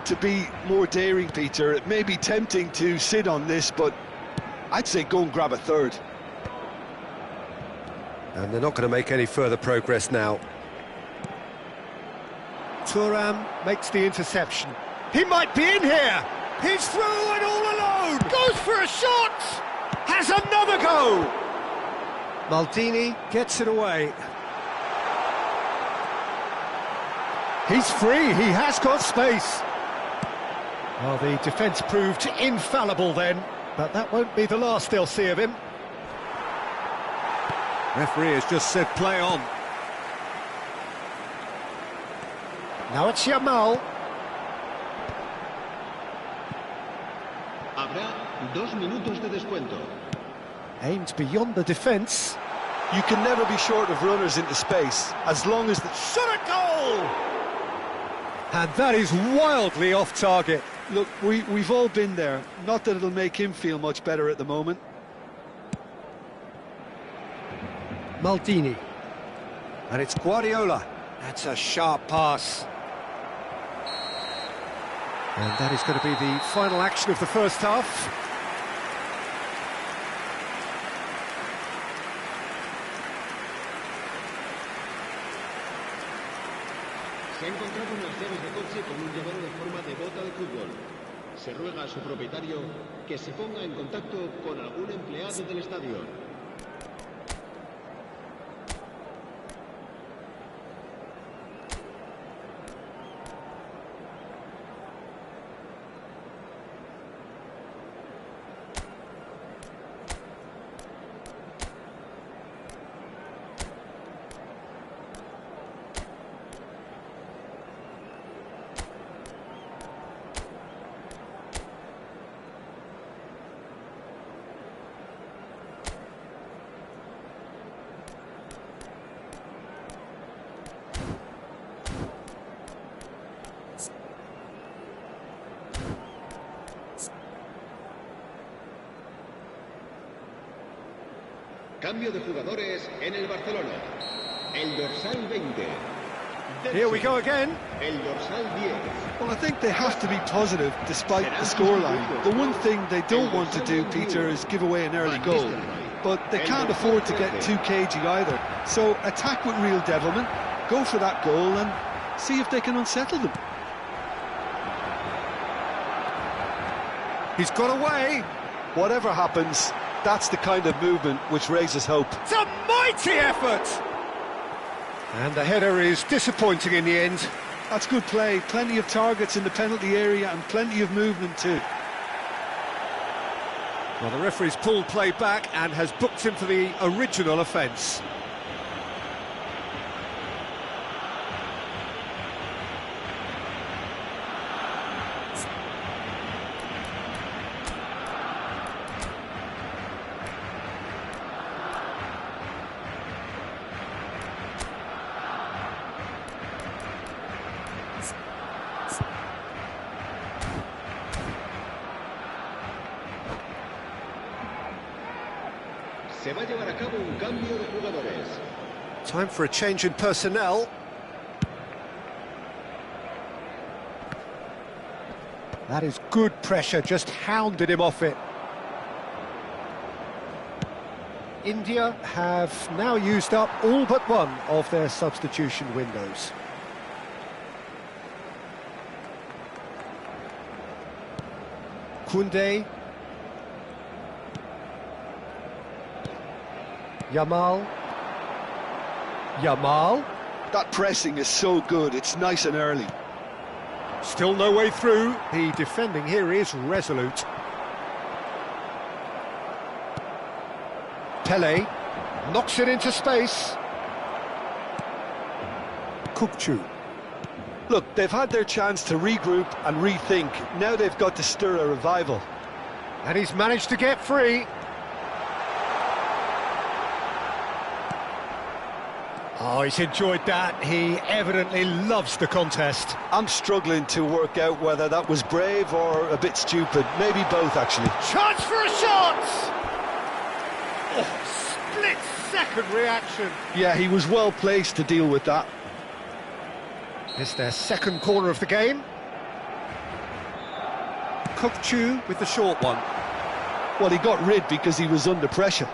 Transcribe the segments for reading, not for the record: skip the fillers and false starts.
to be more daring, Peter. It may be tempting to sit on this, but I'd say go and grab a third. And they're not going to make any further progress now. Thuram makes the interception. He might be in here! He's through and all alone! Goes for a shot! Has another go! Maldini gets it away. He's free, he has got space. Well, the defence proved infallible then, but that won't be the last they'll see of him. Referee has just said play on. Now it's Yamal. Habrá 2 minutos de descuento. Aimed beyond the defence. You can never be short of runners into space, as long as the... Shot a goal! And that is wildly off target. Look, we've all been there. Not that it'll make him feel much better at the moment. Maldini. And it's Guardiola. That's a sharp pass. And that is going to be the final action of the first half. Se ha encontrado unas llaves de coche con un llavero de forma de bota de fútbol. Se ruega a su propietario que se ponga en contacto con algún empleado del estadio. Cambio de jugadores en el Barcelona. El dorsal 20. Here we go again. El dorsal 10. Well, I think they have to be positive despite the scoreline. The one thing they don't want to do, Peter, is give away an early goal. But they can't afford to get too cagey either. So attack with real devilment, go for that goal and see if they can unsettle them. He's got away. Whatever happens, that's the kind of movement which raises hope. It's a mighty effort! And the header is disappointing in the end. That's good play. Plenty of targets in the penalty area and plenty of movement too. Well, the referee's pulled play back and has booked him for the original offence. Se va a llevar a cabo un cambio de jugadores. Time for a change in personnel. That is good pressure, just hounded him off it. India have now used up all but one of their substitution windows. Koundé. Yamal. Yamal. That pressing is so good, it's nice and early. Still no way through. The defending here is resolute. Pele knocks it into space. Kukçu. Look, they've had their chance to regroup and rethink. Now they've got to stir a revival. And he's managed to get free. Oh, he's enjoyed that. He evidently loves the contest. I'm struggling to work out whether that was brave or a bit stupid. Maybe both, actually. Chance for a shot! Oh, split-second reaction. Yeah, he was well placed to deal with that. It's their second corner of the game. Chu with the short one. Well, he got rid because he was under pressure.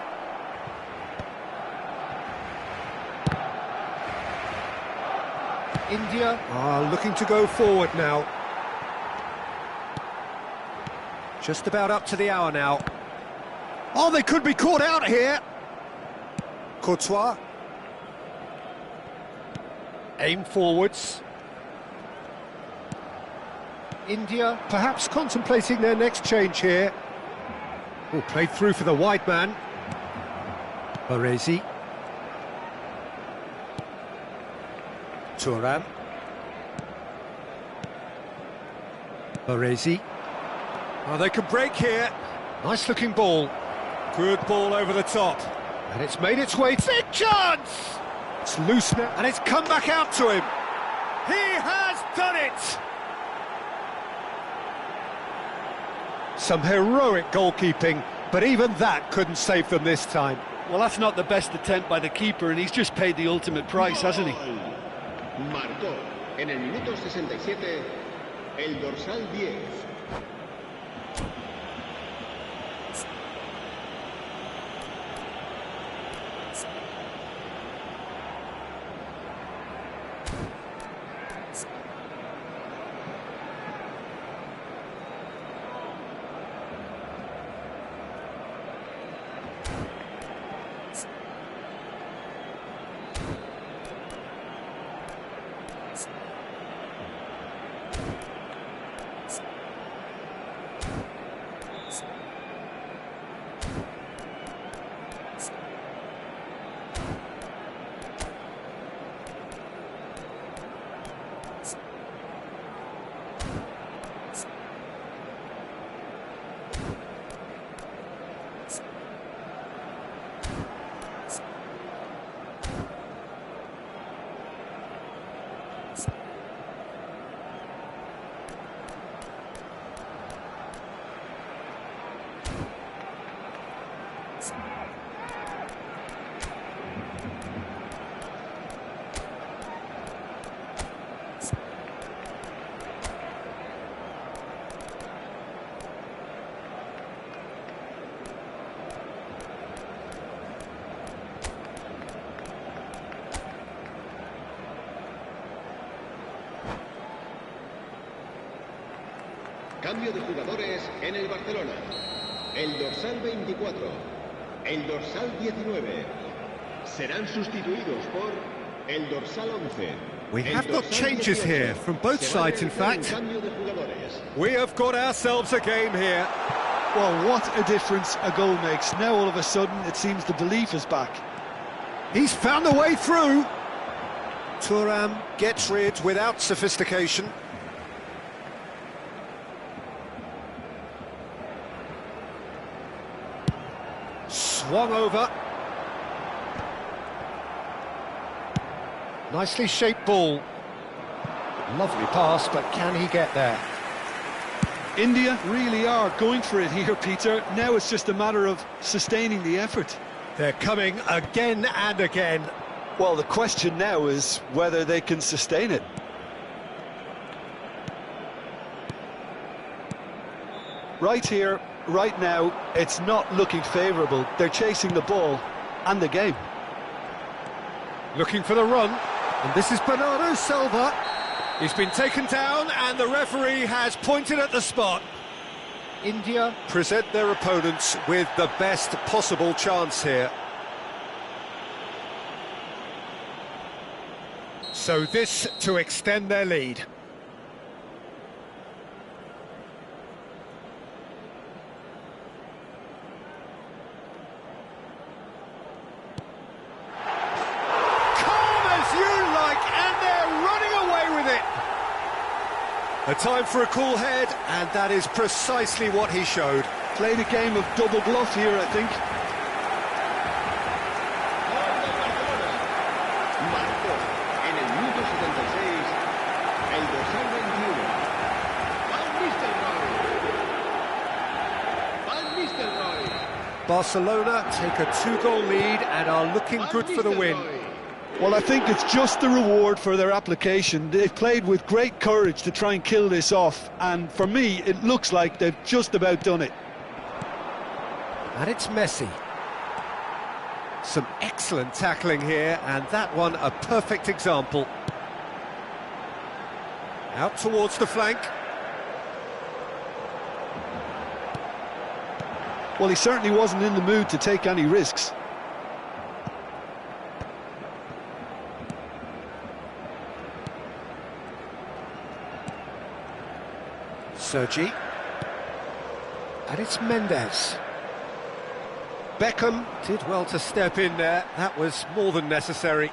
India are looking to go forward now. Just about up to the hour now. Oh, they could be caught out here. Courtois. Aim forwards. India perhaps contemplating their next change here. Oh, played through for the wide man. Baresi. Thuram. Baresi. Oh, they can break here. Nice looking ball. Good ball over the top. And it's made its way. Big chance! It's loose now. And it's come back out to him. He has done it! Some heroic goalkeeping, but even that couldn't save them this time. Well, that's not the best attempt by the keeper, and he's just paid the ultimate price, hasn't he? Marcó en el minuto 67 el dorsal 10. Cambio de jugadores en el Barcelona. El dorsal 24, el dorsal 19 serán sustituidos por el dorsal 11. We have got changes here from both sides, in fact. We have got ourselves a game here. Well, what a difference a goal makes. Now all of a sudden it seems the belief is back. He's found a way through. Thuram gets rid without sophistication. Swung over. Nicely shaped ball. Lovely pass, but can he get there? India really are going for it here, Peter. Now it's just a matter of sustaining the effort. They're coming again and again. Well, the question now is whether they can sustain it. Right here, right now, it's not looking favourable. They're chasing the ball and the game. Looking for the run, and this is Bernardo Silva. He's been taken down, and the referee has pointed at the spot. India Present their opponents with the best possible chance here. So this to extend their lead. A time for a cool head, and that is precisely what he showed. Played a game of double bluff here, I think. Marcó en el minuto 76 el dorsal 21. Van Nistelrooy. Barcelona take a 2-goal lead and are looking good for the win. Well, I think it's just the reward for their application. They've played with great courage to try and kill this off, and for me, it looks like they've just about done it. And it's Messi. Some excellent tackling here, and that one a perfect example. Out towards the flank. Well, he certainly wasn't in the mood to take any risks. Sergi. And it's Mendes. Beckham did well to step in there. That was more than necessary.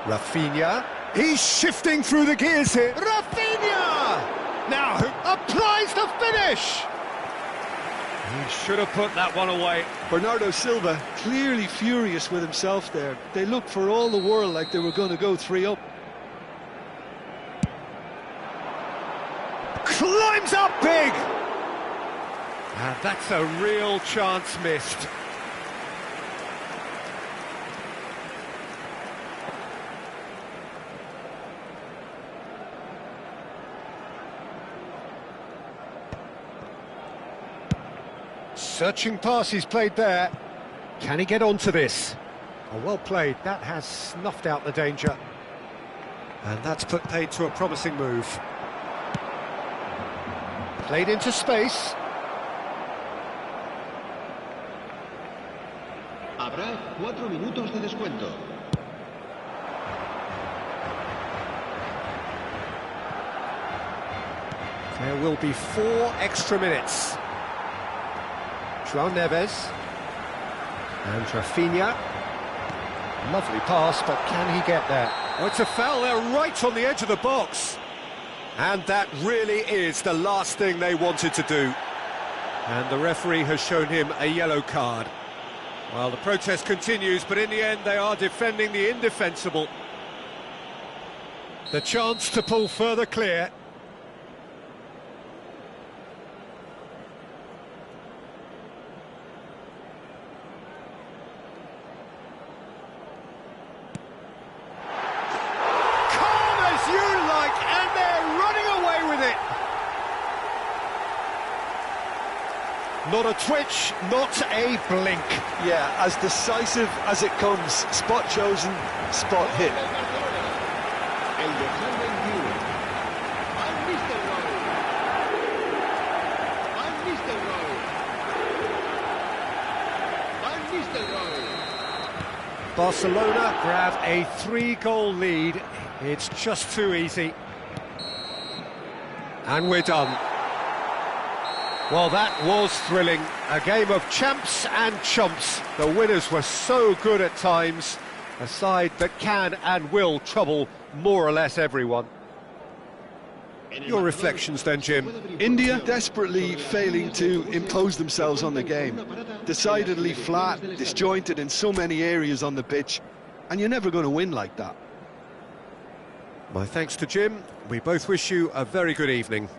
Rafinha. He's shifting through the gears here. Rafinha! Now applies the finish. He should have put that one away. Bernardo Silva clearly furious with himself there. They looked for all the world like they were going to go 3-up. Climbs up big! And that's a real chance missed. Searching pass he's played there. Can he get onto this? Oh, well played. That has snuffed out the danger. And that's put paid to a promising move. Played into space. Habrá 4 minutos de descuento. There will be 4 extra minutes. João Neves. And Rafinha. Lovely pass, but can he get there? Oh, it's a foul there, right on the edge of the box. And that really is the last thing they wanted to do. And the referee has shown him a yellow card. Well, the protest continues, but in the end they are defending the indefensible. The chance to pull further clear. Not a twitch, not a blink. Yeah, as decisive as it comes. Spot chosen, spot hit. El dorsal 21. Van Nistelrooy. Van Nistelrooy. Van Nistelrooy. Barcelona grab a 3-goal lead. It's just too easy. And we're done. Well, that was thrilling. A game of champs and chumps. The winners were so good at times. A side that can and will trouble more or less everyone. Your reflections then, Jim? India desperately failing to impose themselves on the game. Decidedly flat, disjointed in so many areas on the pitch. And you're never going to win like that. My thanks to Jim. We both wish you a very good evening.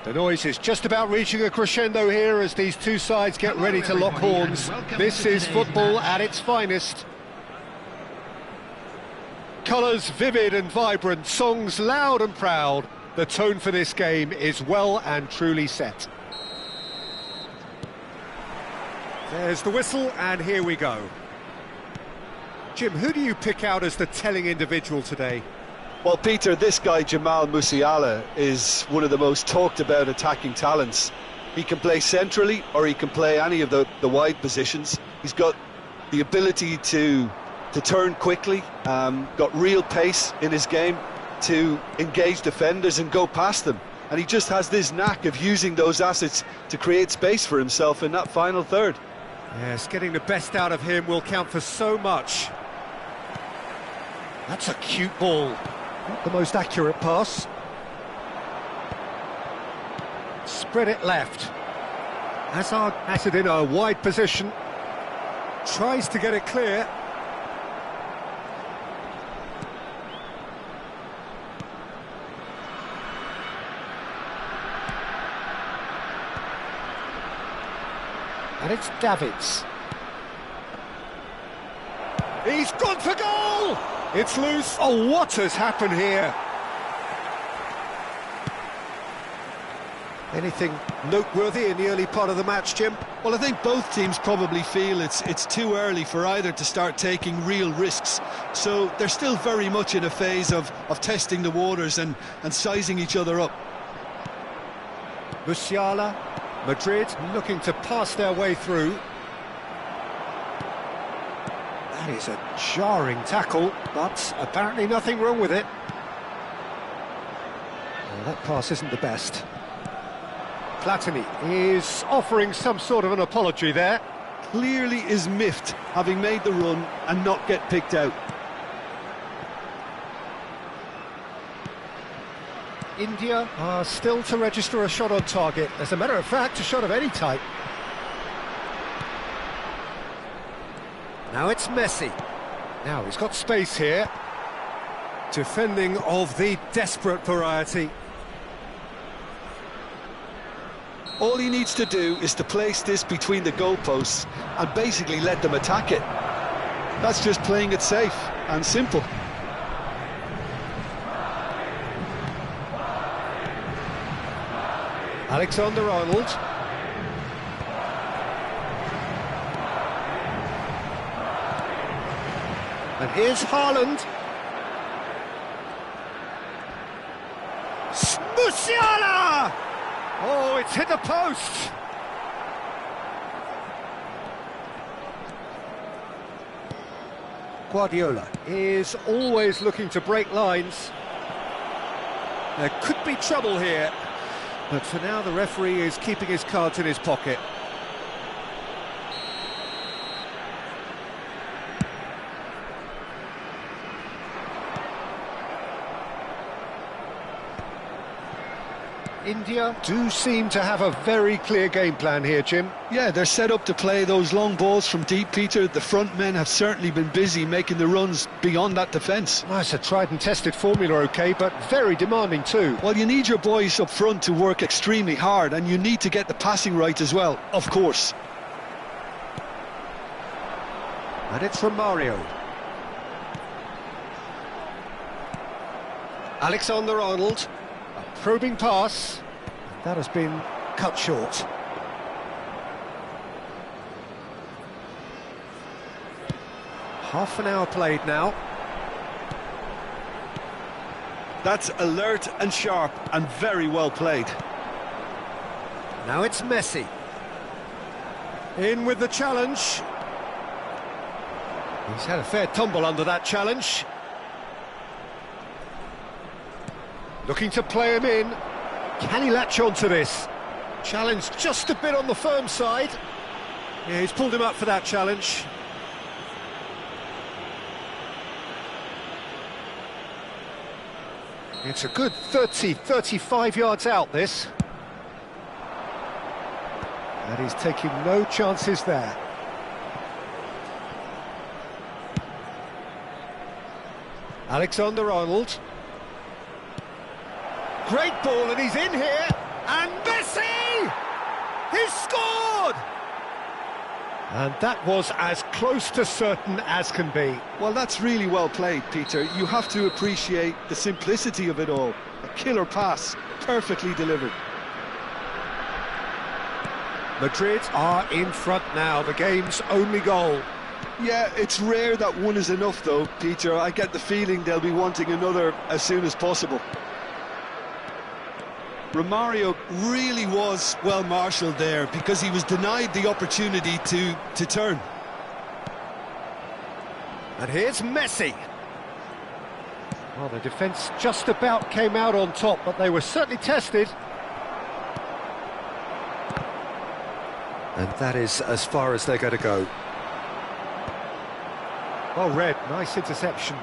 The noise is just about reaching a crescendo here as these two sides get ready to lock horns. This is football at its finest. Colours vivid and vibrant, songs loud and proud. The tone for this game is well and truly set. There's the whistle, and here we go. Jim, who do you pick out as the telling individual today? Well, Peter, this guy, Jamal Musiala, is one of the most talked about attacking talents. He can play centrally or he can play any of the wide positions. He's got the ability to turn quickly, got real pace in his game to engage defenders and go past them. And he just has this knack of using those assets to create space for himself in that final third. Yes, getting the best out of him will count for so much. That's a cute ball. Not the most accurate pass. Spread it left. Hazard has it in a wide position. Tries to get it clear. And it's Davids. He's gone for goal! It's loose. Oh, what has happened here? Anything noteworthy in the early part of the match, Jim? Well, I think both teams probably feel it's too early for either to start taking real risks. So they're still very much in a phase of testing the waters and sizing each other up. Musiala, Madrid looking to pass their way through. That is a jarring tackle, but apparently nothing wrong with it. Well, that pass isn't the best. Platini is offering some sort of an apology there. Clearly is miffed, having made the run and not get picked out. India are still to register a shot on target. As a matter of fact, a shot of any type. Now it's Messi. Now he's got space here. Defending of the desperate variety. All he needs to do is to place this between the goalposts and basically let them attack it. That's just playing it safe and simple. Alexander-Arnold. And here's Haaland. Musiala! Oh, it's hit the post! Guardiola is always looking to break lines. There could be trouble here, but for now the referee is keeping his cards in his pocket. India do seem to have a very clear game plan here, Jim. Yeah, they're set up to play those long balls from deep, Peter. The front men have certainly been busy making the runs beyond that defence. Well, it's a tried and tested formula, OK, but very demanding too. Well, you need your boys up front to work extremely hard, and you need to get the passing right as well, of course. And it's Romario. Alexander-Arnold. A probing pass. That has been cut short. Half an hour played now. That's alert and sharp and very well played. Now it's Messi. In with the challenge. He's had a fair tumble under that challenge. Looking to play him in. Can he latch on to this? Challenge just a bit on the firm side. Yeah, he's pulled him up for that challenge. It's a good 35 yards out, this. And he's taking no chances there. Alexander-Arnold. Great ball, and he's in here, and He's scored! And that was as close to certain as can be. Well, that's really well played, Peter. You have to appreciate the simplicity of it all. A killer pass, perfectly delivered. Madrid are in front now, the game's only goal. Yeah, it's rare that one is enough though, Peter. I get the feeling they'll be wanting another as soon as possible. Romario really was well marshalled there because he was denied the opportunity to turn. And here's Messi. Well, the defence just about came out on top, but they were certainly tested. And that is as far as they're going to go. Well read, nice interception.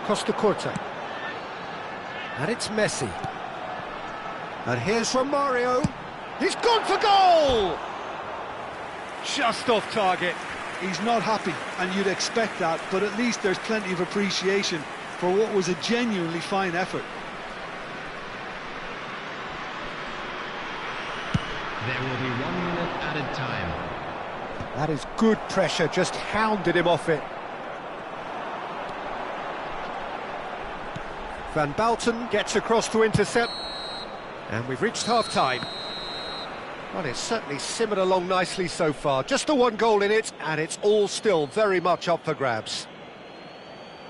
Costa Corta. And it's Messi. And here's Romario. He's gone for goal! Just off target. He's not happy, and you'd expect that, but at least there's plenty of appreciation for what was a genuinely fine effort. There will be 1 minute added time. That is good pressure, just hounded him off it. Van Balten gets across to intercept. And we've reached half-time. Well, it's certainly simmered along nicely so far. Just the one goal in it, and it's all still very much up for grabs.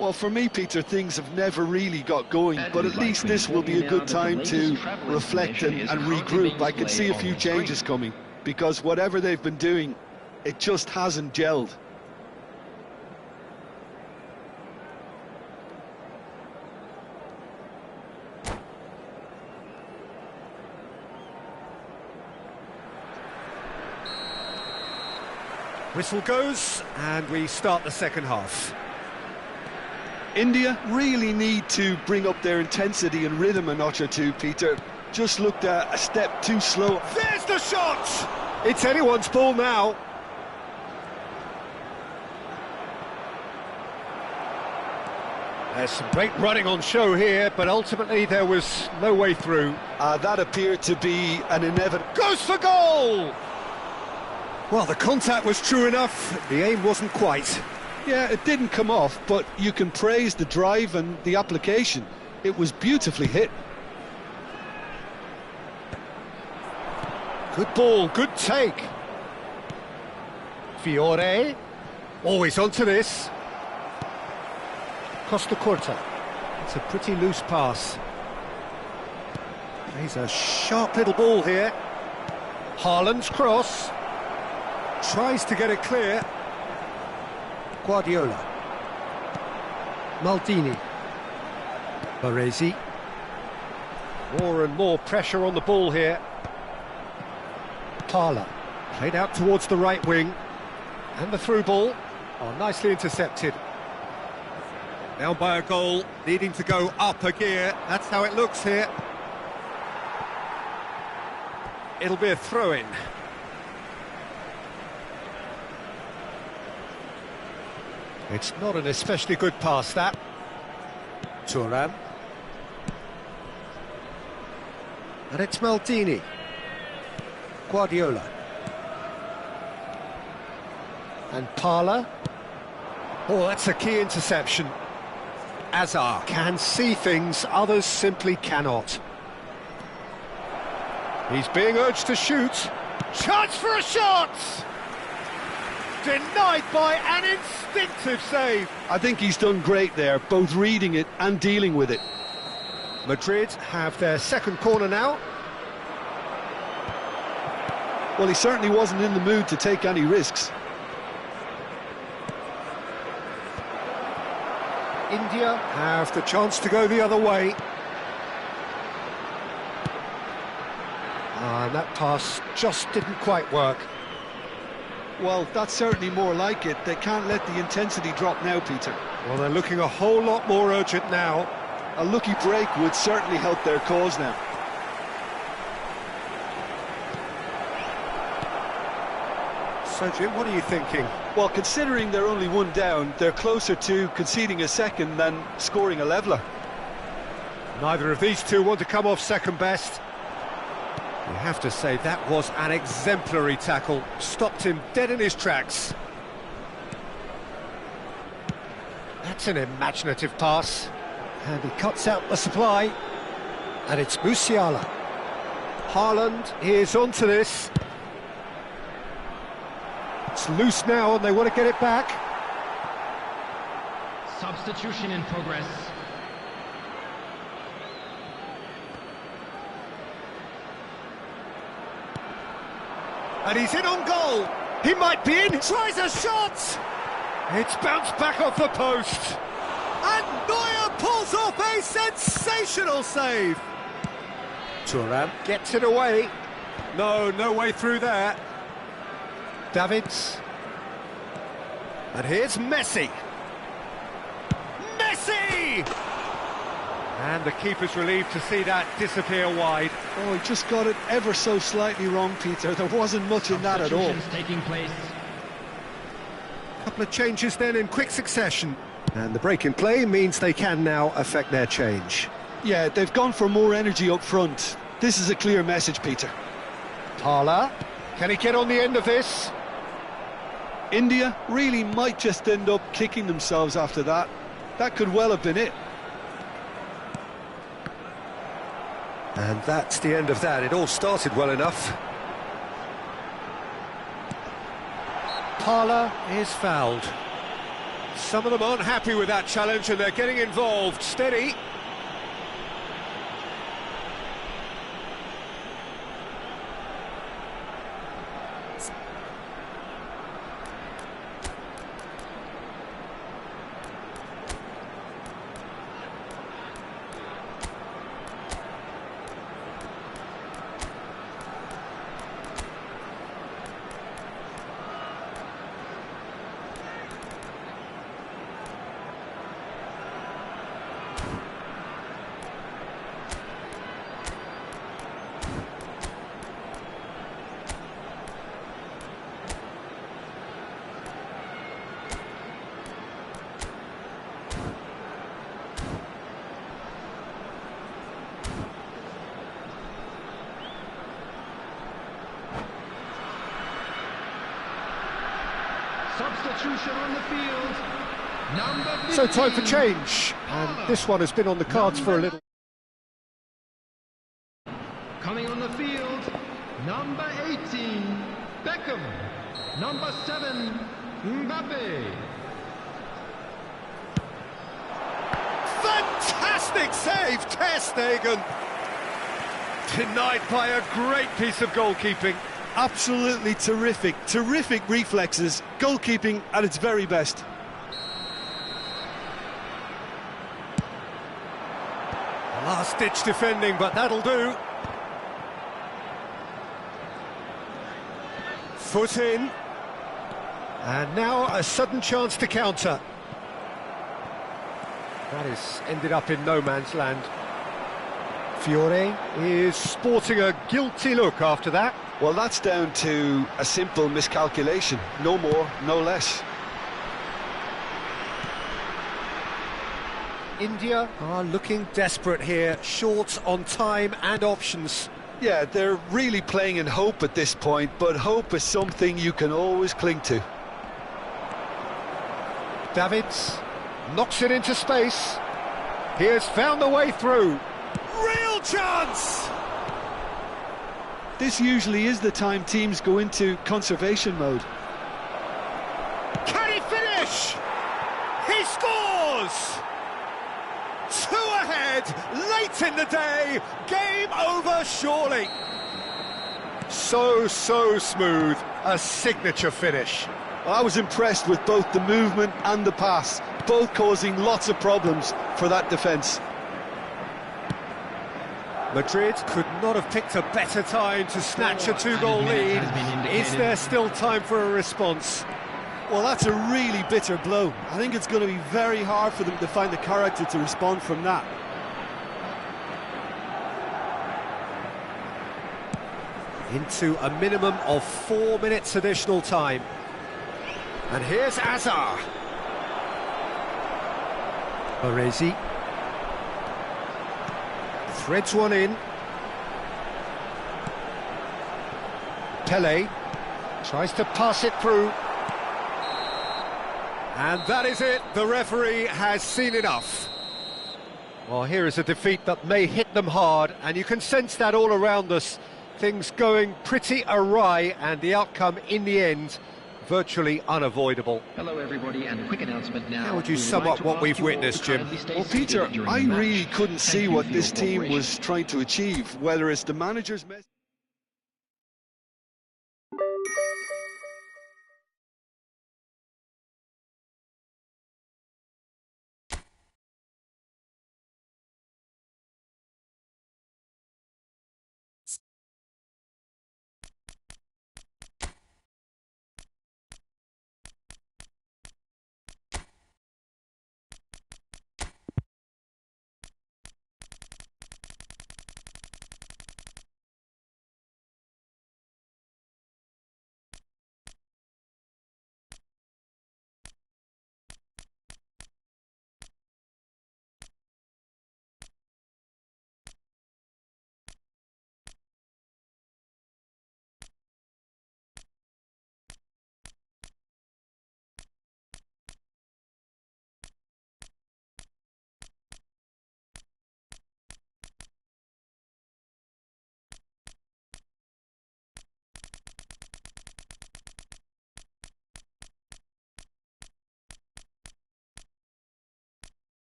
Well, for me, Peter, things have never really got going, but at least this will be a good time to reflect and regroup. I can see a few changes coming, because whatever they've been doing, it just hasn't gelled. Whistle goes, and we start the second half. India really need to bring up their intensity and rhythm a notch or two, Peter. Just looked a step too slow. There's the shot! It's anyone's ball now. There's some great running on show here, but ultimately there was no way through. That appeared to be an inevitable... Goes for goal! Well, the contact was true enough, the aim wasn't quite. Yeah, it didn't come off, but you can praise the drive and the application. It was beautifully hit. Good ball, good take. Fiore, always onto this. Costa Corta. It's a pretty loose pass. He's a sharp little ball here. Haaland's cross. Tries to get it clear. Guardiola. Maldini. Baresi. More and more pressure on the ball here. Parla. Played out towards the right wing. And the through ball. Oh, nicely intercepted. Down by a goal, needing to go up a gear. That's how it looks here. It'll be a throw-in. It's not an especially good pass, that. Thuram. And it's Maldini. Guardiola. And Parla. Oh, that's a key interception. Azar can see things others simply cannot. He's being urged to shoot. Chance for a shot! Denied by an instinctive save. I think he's done great there, both reading it and dealing with it. Madrid have their second corner now. Well, he certainly wasn't in the mood to take any risks. India have the chance to go the other way. And that pass just didn't quite work. Well, that's certainly more like it. They can't let the intensity drop now, Peter. Well, they're looking a whole lot more urgent now. A lucky break would certainly help their cause now. So, Jim, what are you thinking? Well, considering they're only one down, they're closer to conceding a second than scoring a leveller. Neither of these two want to come off second best. You have to say that was an exemplary tackle. Stopped him dead in his tracks. That's an imaginative pass. And he cuts out the supply. And it's Musiala. Haaland is onto this. It's loose now and they want to get it back. Substitution in progress. And he's in on goal. He might be in. Tries a shot. It's bounced back off the post. And Neuer pulls off a sensational save. Thuram gets it away. No way through there. Davids. And here's Messi. Messi! And the keeper's relieved to see that disappear wide. Oh, he just got it ever so slightly wrong, Peter. There wasn't much in that at all. Taking place. Couple of changes then in quick succession. And the break in play means they can now affect their change. Yeah, they've gone for more energy up front. This is a clear message, Peter. Thala, can he get on the end of this? India really might just end up kicking themselves after that. That could well have been it. And that's the end of that. It all started well enough. Parla is fouled. Some of them aren't happy with that challenge and they're getting involved. Steady. Substitution on the field. Number 15. So time for change. And this one has been on the cards for a little. Coming on the field, number 18, Beckham. Number 7, Mbappe. Fantastic save, Ter Stegen. Denied by a great piece of goalkeeping. Absolutely terrific, terrific reflexes, goalkeeping at its very best. Last-ditch defending, but that'll do. Foot in. And now a sudden chance to counter. That has ended up in no man's land. Fiore is sporting a guilty look after that. Well, that's down to a simple miscalculation. No more, no less. India are looking desperate here, short on time and options. Yeah, they're really playing in hope at this point, but hope is something you can always cling to. Davids knocks it into space. He has found the way through. Real chance! This usually is the time teams go into conservation mode. Can he finish? He scores! 2 ahead, late in the day, game over surely. So smooth, a signature finish. Well, I was impressed with both the movement and the pass, both causing lots of problems for that defence. Madrid could not have picked a better time to snatch a 2-goal lead. Is there still time for a response? Well, that's a really bitter blow. I think it's going to be very hard for them to find the character to respond from that. Into a minimum of 4 minutes additional time. And here's Azar. Baresi. Threads one in. Pele tries to pass it through. And that is it. The referee has seen enough. Well, here is a defeat that may hit them hard, and you can sense that all around us. Things going pretty awry, and the outcome in the end virtually unavoidable. Hello everybody, and a quick announcement now. How would you sum up what we've witnessed, Jim? Well, Peter, I really couldn't see what this team was trying to achieve, whether it's the manager's message.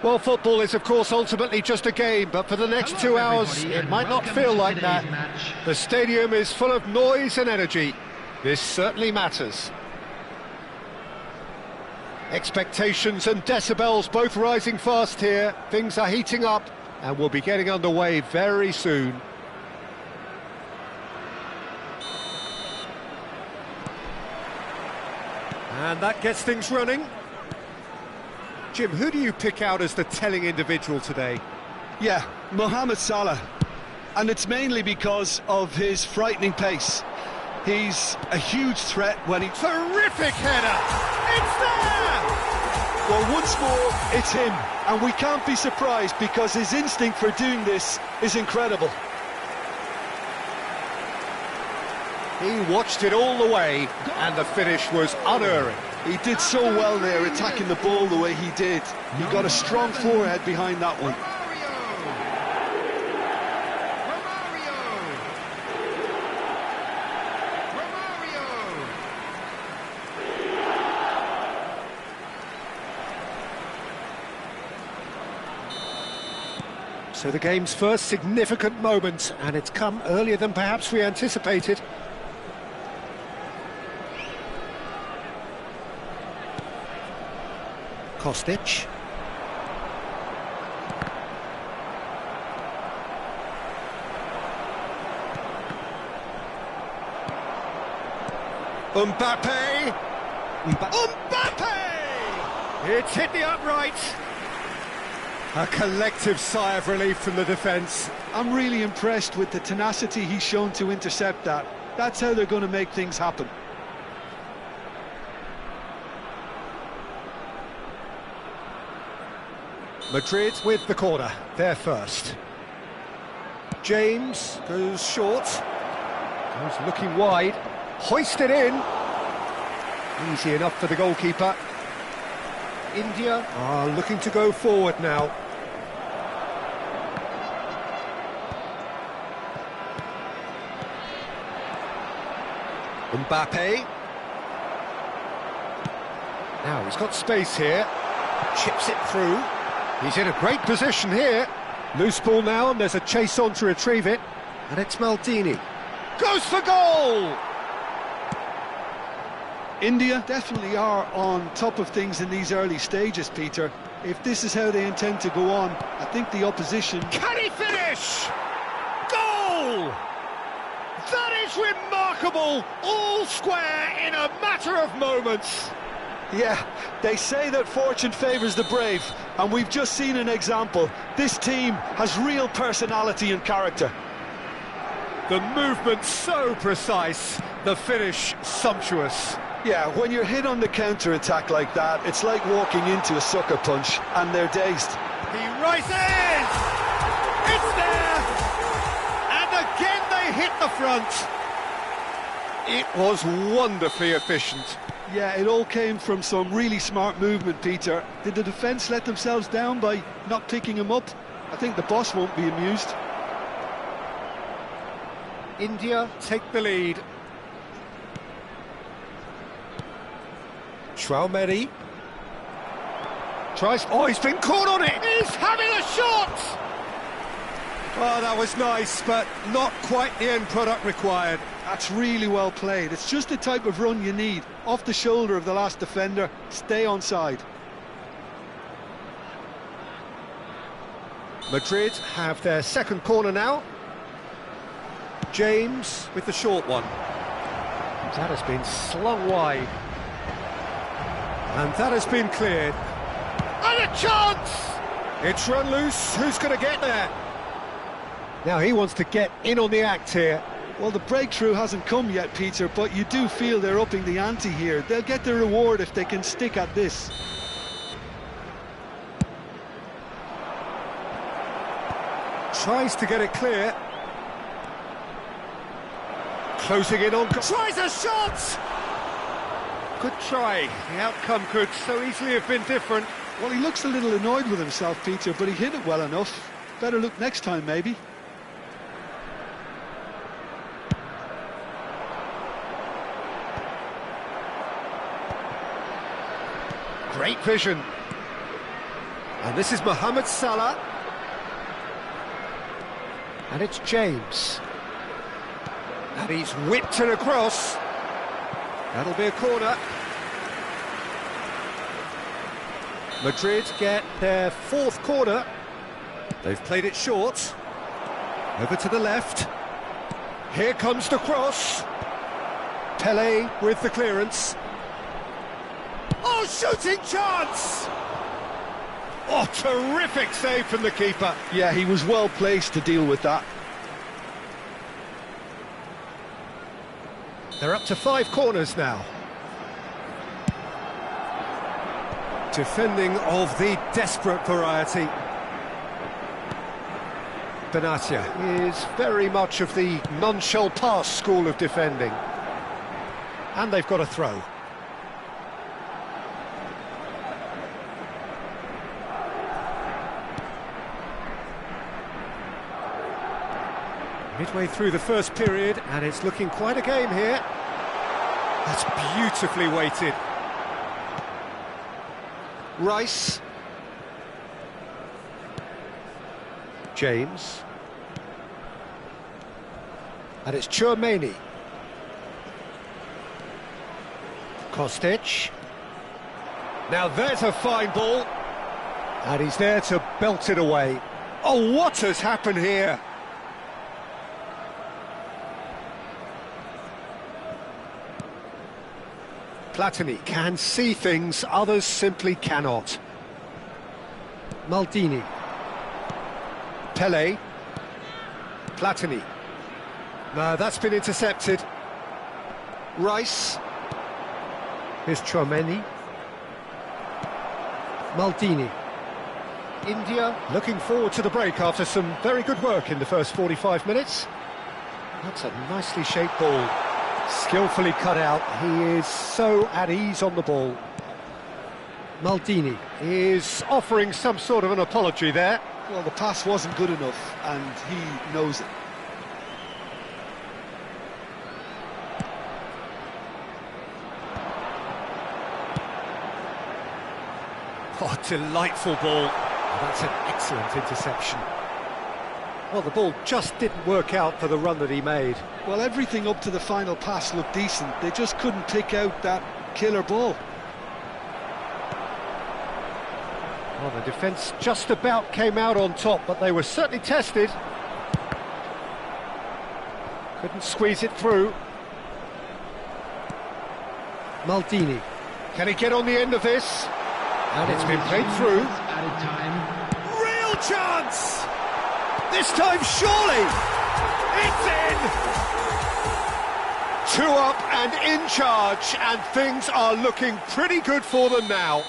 Well, football is, of course, ultimately just a game, but for the next 2 hours, it might not feel like that. The stadium is full of noise and energy. This certainly matters. Expectations and decibels both rising fast here. Things are heating up, and we'll be getting underway very soon. And that gets things running. Jim, who do you pick out as the telling individual today? Yeah, Mohamed Salah. And it's mainly because of his frightening pace. He's a huge threat when he... Terrific header! It's there! Well, once more, it's him. And we can't be surprised because his instinct for doing this is incredible. He watched it all the way, and the finish was unerring. He did so well there, attacking the ball the way he did. He got a strong forehead behind that one. So the game's first significant moment, and it's come earlier than perhaps we anticipated. Kostic. Mbappe! Mbappe! It's hit the upright. A collective sigh of relief from the defence. I'm really impressed with the tenacity he's shown to intercept that. That's how they're going to make things happen. Madrid with the corner, they're first. James goes short, goes looking wide, hoisted in. Easy enough for the goalkeeper. India are looking to go forward now. Mbappe. Now he's got space here, chips it through. He's in a great position here. Loose ball now, and there's a chase on to retrieve it. And it's Maldini. Goes for goal! India definitely are on top of things in these early stages, Peter. If this is how they intend to go on, I think the opposition... Can he finish? Goal! That is remarkable! All square in a matter of moments. Yeah, they say that fortune favours the brave, and we've just seen an example. This team has real personality and character. The movement so precise, the finish sumptuous. Yeah, when you're hit on the counter-attack like that, it's like walking into a sucker punch, and they're dazed. He rises! It's there! And again they hit the front. It was wonderfully efficient. Yeah, it all came from some really smart movement, Peter. Did the defence let themselves down by not picking him up? I think the boss won't be amused. India take the lead. Romario tries. Oh, he's been caught on it. He's having a shot. Oh, that was nice, but not quite the end product required. That's really well played. It's just the type of run you need. Off the shoulder of the last defender, stay onside. Madrid have their second corner now. James with the short one. That has been slung wide. And that has been cleared. And a chance! It's run loose. Who's going to get there? Now he wants to get in on the act here. Well, the breakthrough hasn't come yet, Peter, but you do feel they're upping the ante here. They'll get the reward if they can stick at this. Tries to get it clear. Closing in on... Tries a shot! Good try. The outcome could so easily have been different. Well, he looks a little annoyed with himself, Peter, but he hit it well enough. Better look next time, maybe. Great vision. And this is Mohamed Salah. And it's James. And he's whipped it across. That'll be a corner. Madrid get their fourth corner. They've played it short. Over to the left. Here comes the cross. Pele with the clearance. Oh, shooting chance! Oh, terrific save from the keeper. Yeah, he was well placed to deal with that. They're up to 5 corners now. Defending of the desperate variety. Benatia is very much of the non-shall-pass school of defending. And they've got a throw. Midway through the first period, and it's looking quite a game here. That's beautifully weighted. Rice. James. And it's Chouameni. Kostic. Now there's a fine ball. And he's there to belt it away. Oh, what has happened here? Platini can see things others simply cannot. Maldini. Pele. Platini. No, that's been intercepted. Rice. Here's Chouameni. Maldini. India looking forward to the break after some very good work in the first 45 minutes. That's a nicely shaped ball. Skillfully cut out. He is so at ease on the ball. Maldini is offering some sort of an apology there. Well, the pass wasn't good enough, and he knows it. Oh, delightful ball. That's an excellent interception. Well, the ball just didn't work out for the run that he made. Well, everything up to the final pass looked decent. They just couldn't pick out that killer ball. Well, the defence just about came out on top, but they were certainly tested. Couldn't squeeze it through. Maldini. Can he get on the end of this? And it's been played through. Real chance! This time, surely! It's in! 2 up and in charge, and things are looking pretty good for them now.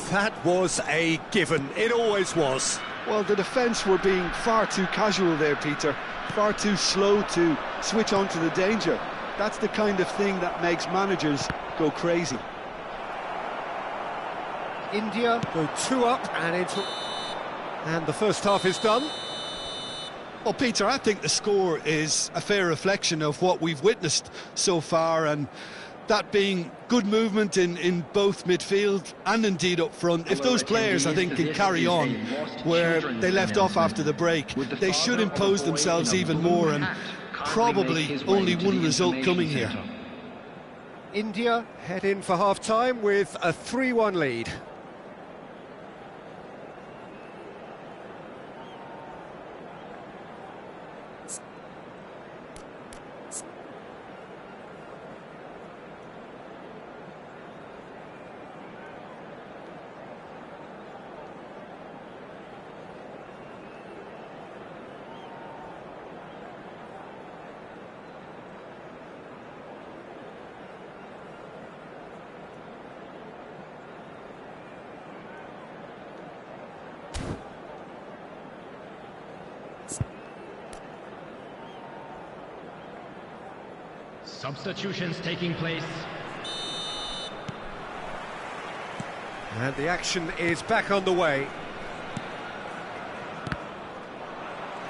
That was a given. It always was. Well, the defence were being far too casual there, Peter. Far too slow to switch on to the danger. That's the kind of thing that makes managers go crazy. India go 2 up and into... And the first half is done. Well, Peter, I think the score is a fair reflection of what we've witnessed so far, and that being good movement in both midfield and indeed up front. If those players, I think, can carry on where they left off after the break, they should impose themselves even more, and probably only one result coming here. India head in for half-time with a 3-1 lead. Substitutions taking place. And the action is back underway.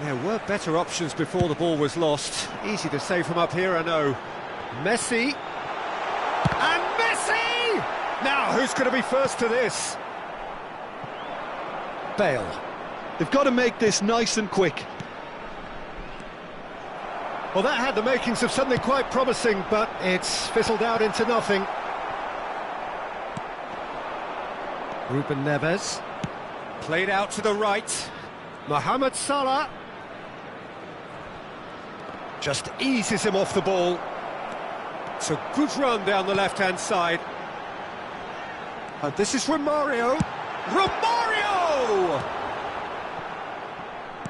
There were better options before the ball was lost. Easy to say from up here, I know. Messi. And Messi! Now, who's going to be first to this? Bale. They've got to make this nice and quick. Well, that had the makings of something quite promising, but it's fizzled out into nothing. Ruben Neves. Played out to the right. Mohamed Salah. Just eases him off the ball. It's a good run down the left-hand side. And this is Romario. Romario!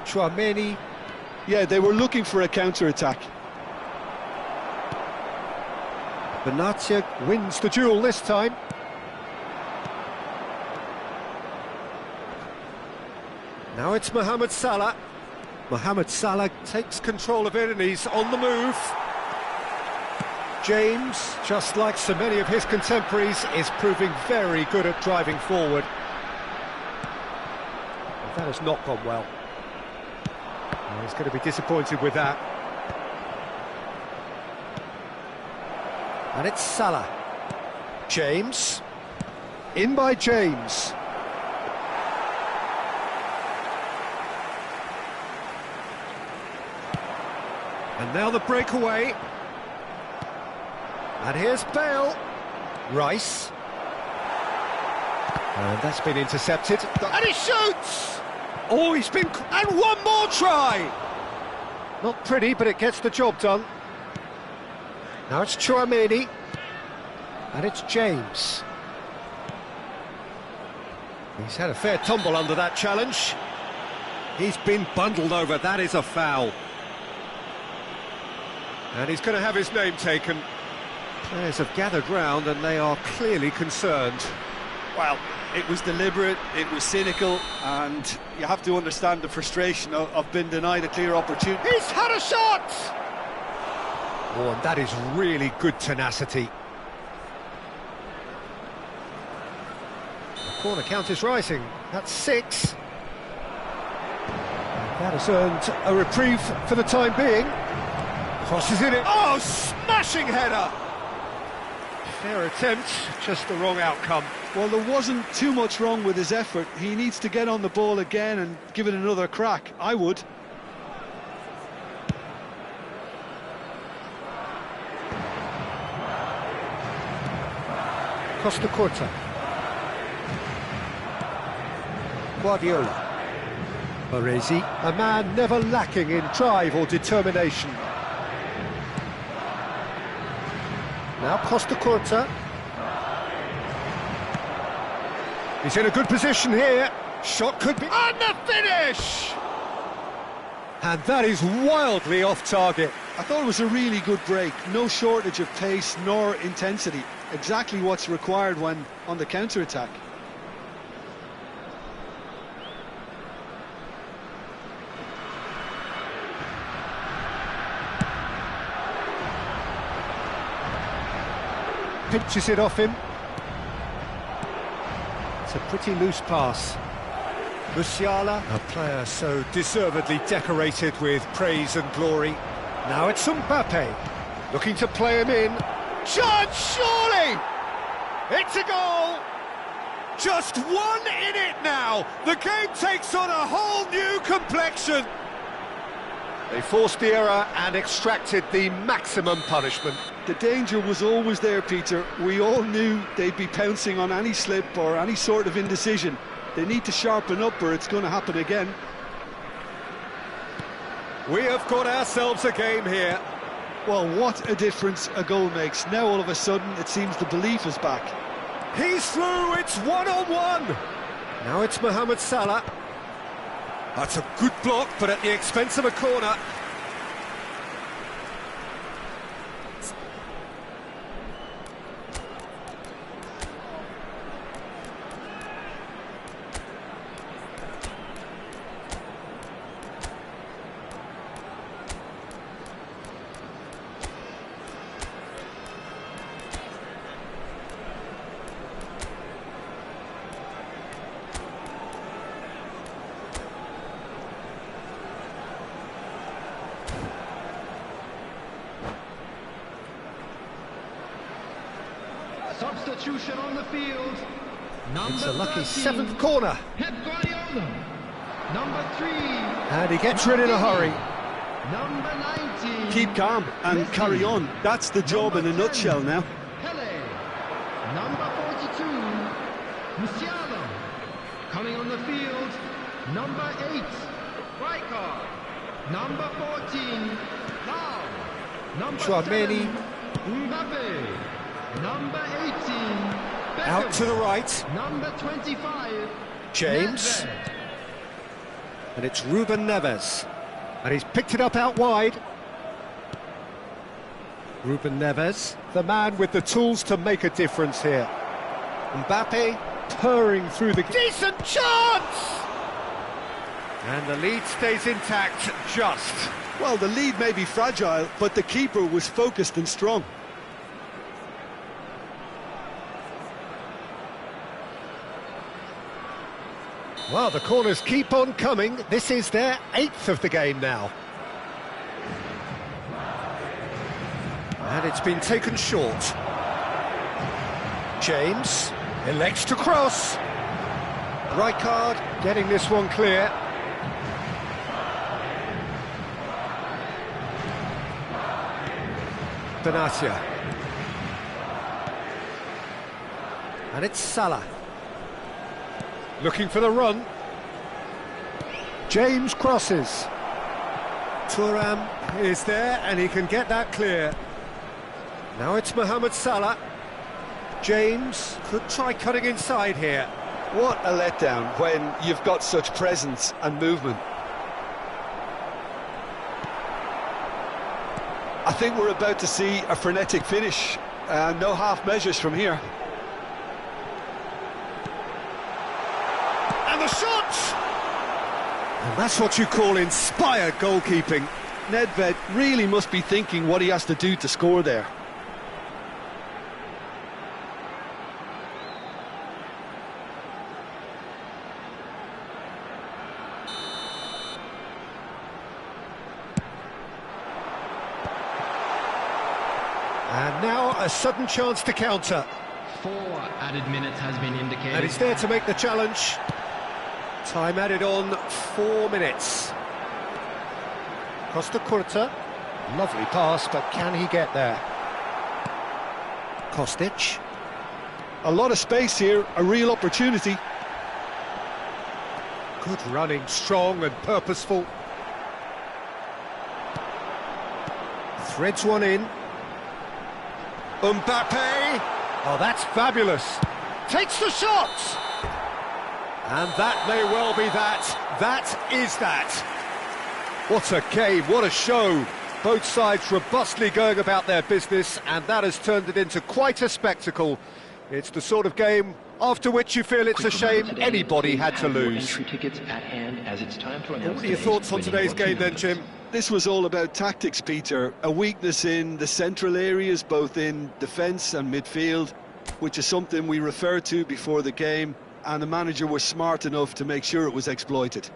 Chouameni. Yeah, they were looking for a counter-attack. Benatia wins the duel this time. Now it's Mohamed Salah. Mohamed Salah takes control of it and he's on the move. James, just like so many of his contemporaries, is proving very good at driving forward. That has not gone well. Oh, he's going to be disappointed with that. And it's Salah. James. In by James. And now the breakaway. And here's Bale. Rice. And that's been intercepted. And he shoots! Oh, he's been... And one more try! Not pretty, but it gets the job done. Now it's Chouameni. And it's James. He's had a fair tumble under that challenge. He's been bundled over. That is a foul. And he's going to have his name taken. Players have gathered round and they are clearly concerned. Well, it was deliberate, it was cynical, and you have to understand the frustration of being denied a clear opportunity. He's had a shot! Oh, and that is really good tenacity. The corner count is rising. That's 6. That has earned a reprieve for the time being. Crosses in it. Oh, smashing header! Fair attempt, just the wrong outcome. Well, there wasn't too much wrong with his effort. He needs to get on the ball again and give it another crack. I would. Costa Corta. Guardiola. Baresi, a man never lacking in drive or determination. Now Costa Corta. He's in a good position here. Shot could be... And the finish! And that is wildly off target. I thought it was a really good break. No shortage of pace nor intensity. Exactly what's required when on the counter-attack. Pinches it off him. It's a pretty loose pass. Musiala, a player so deservedly decorated with praise and glory. Now it's Mbappe, looking to play him in. Chance, surely! It's a goal! Just one in it now! The game takes on a whole new complexion! They forced the error and extracted the maximum punishment. The danger was always there, Peter. We all knew they'd be pouncing on any slip or any sort of indecision. They need to sharpen up or it's going to happen again. We have got ourselves a game here. Well, what a difference a goal makes. Now all of a sudden it seems the belief is back. He's through, it's 1-on-1. Now it's Mohamed Salah. That's a good block, but at the expense of a corner. Substitution on the field. It's a lucky 7th corner. Pep Guardiola. Musialo. Number 3. And he gets rid in a hurry. Number 19. Keep calm and carry on. That's the job in a nutshell now. Pele. Number 42. Musialo. Coming on the field. Number 8. Rijkaard. Number 14. Lau. Number Chouameni. 7. Mbappe. Number 18. Beckham. Out to the right. Number 25. James. Nedved. And it's Ruben Neves. And he's picked it up out wide. Ruben Neves, the man with the tools to make a difference here. Mbappe purring through the... Decent chance! And the lead stays intact, just. Well, the lead may be fragile, but the keeper was focused and strong. Well, the corners keep on coming. This is their 8th of the game now. And it's been taken short. James elects to cross. Rijkaard getting this one clear. Benatia. And it's Salah. Looking for the run. James crosses. Thuram is there and he can get that clear. Now it's Mohamed Salah. James could try cutting inside here. What a letdown when you've got such presence and movement. I think we're about to see a frenetic finish. No half measures from here. And the shot! And that's what you call inspired goalkeeping. Nedved really must be thinking what he has to do to score there. And now a sudden chance to counter. 4 added minutes has been indicated. And he's there to make the challenge. Time added on 4 minutes. Costa Curta. Lovely pass, but can he get there? Kostic. A lot of space here, a real opportunity. Good running, strong and purposeful. Threads one in. Mbappe! Oh, that's fabulous. Takes the shot! And that may well be that. That is that. What a game, what a show. Both sides robustly going about their business, and that has turned it into quite a spectacle. It's the sort of game after which you feel it's a shame anybody had to lose. Entry tickets at hand as it's time to announce What are your thoughts on today's game then, Jim? This was all about tactics, Peter. A weakness in the central areas, both in defence and midfield, which is something we referred to before the game, and the manager was smart enough to make sure it was exploited.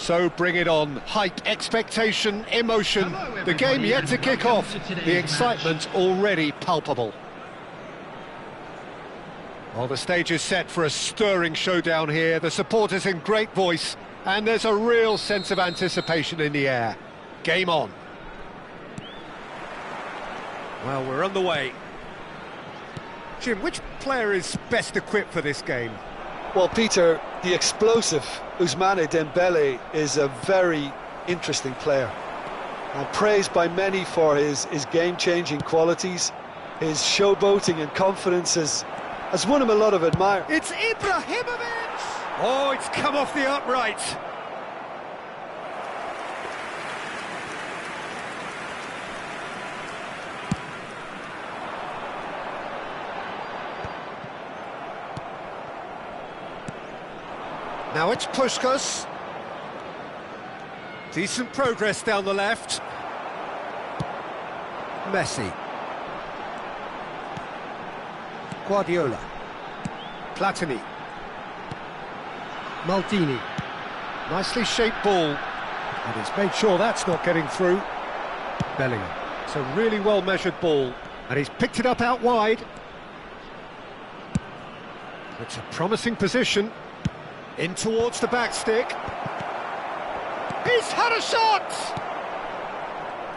So bring it on. Hype, expectation, emotion. The game yet to kick off. The excitement already palpable. Well, the stage is set for a stirring showdown here. The supporters in great voice, and there's a real sense of anticipation in the air. Game on. Well, we're on the way. Jim, which player is best equipped for this game? Well, Peter, the explosive Ousmane Dembele is a very interesting player. And praised by many for his game-changing qualities. His showboating and confidence has won him a lot of admiration. It's Ibrahimovic! Oh, it's come off the upright. Now it's Puskás. Decent progress down the left. Messi. Guardiola. Platini. Maldini. Nicely shaped ball. And he's made sure that's not getting through. Bellingham. It's a really well-measured ball. And he's picked it up out wide. It's a promising position. In towards the back stick. He's had a shot!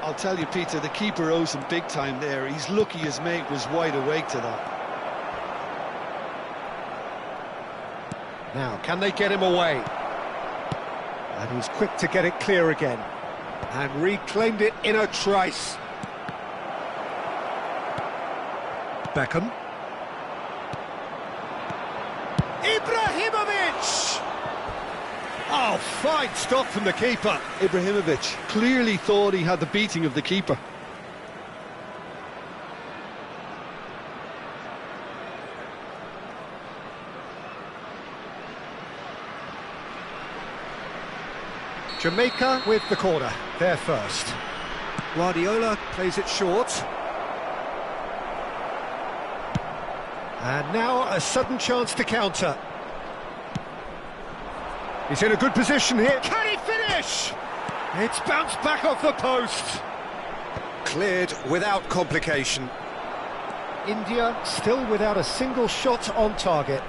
I'll tell you, Peter, the keeper owes him big time there. He's lucky his mate was wide awake to that. Now, can they get him away? And he's quick to get it clear again. And reclaimed it in a trice. Beckham. Ibrahimovic! Oh, fine stop from the keeper. Ibrahimovic clearly thought he had the beating of the keeper. Jamaica with the corner, there first. Guardiola plays it short. And now a sudden chance to counter. He's in a good position here. Can he finish? It's bounced back off the post. Cleared without complication. India still without a single shot on target.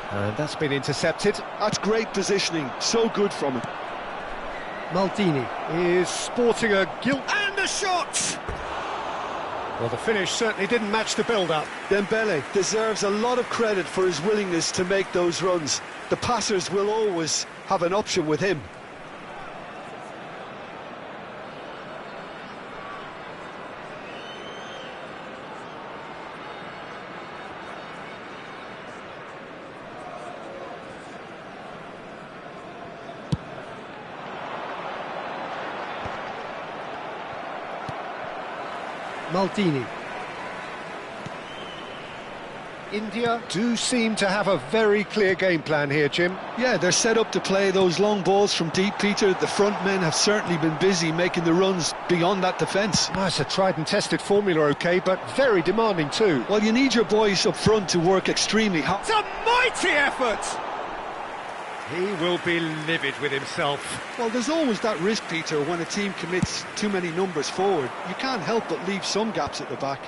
And that's been intercepted. That's great positioning, so good from him. Maldini is sporting a gilt and a shot! Well, the finish certainly didn't match the build-up. Dembele deserves a lot of credit for his willingness to make those runs. The passers will always have an option with him. Maldini. India do seem to have a very clear game plan here, Jim. Yeah, they're set up to play those long balls from deep, Peter. The front men have certainly been busy making the runs beyond that defence. Oh, it's a tried and tested formula, OK, but very demanding too. Well, you need your boys up front to work extremely hard. It's a mighty effort! He will be livid with himself. Well, there's always that risk, Peter, when a team commits too many numbers forward. You can't help but leave some gaps at the back.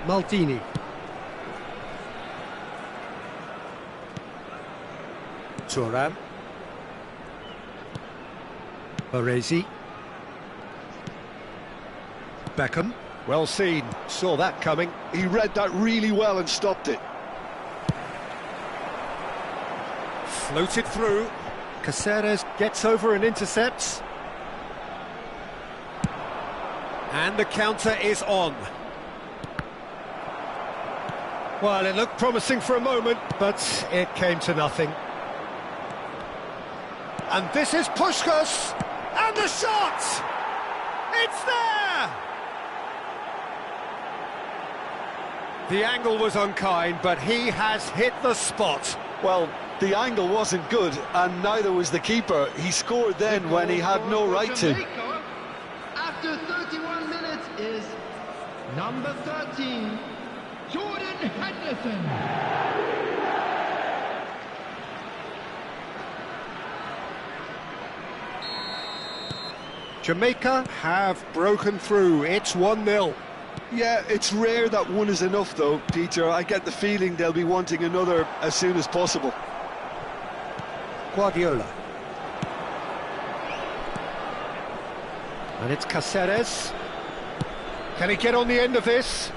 Maldini. Thuram. Baresi. Beckham. Well seen, saw that coming. He read that really well and stopped it. Floated through. Caceres gets over and intercepts. And the counter is on. Well, it looked promising for a moment, but it came to nothing. And this is Puskás! And the shot! It's there! The angle was unkind, but he has hit the spot. Well, the angle wasn't good, and neither was the keeper. He scored then when he had no right to. After 31 minutes is number 13, Jordan Jamaica have broken through. It's 1-0. Yeah, it's rare that one is enough though, Peter. I get the feeling they'll be wanting another as soon as possible. Guardiola. And it's Cáceres. Can he get on the end of this?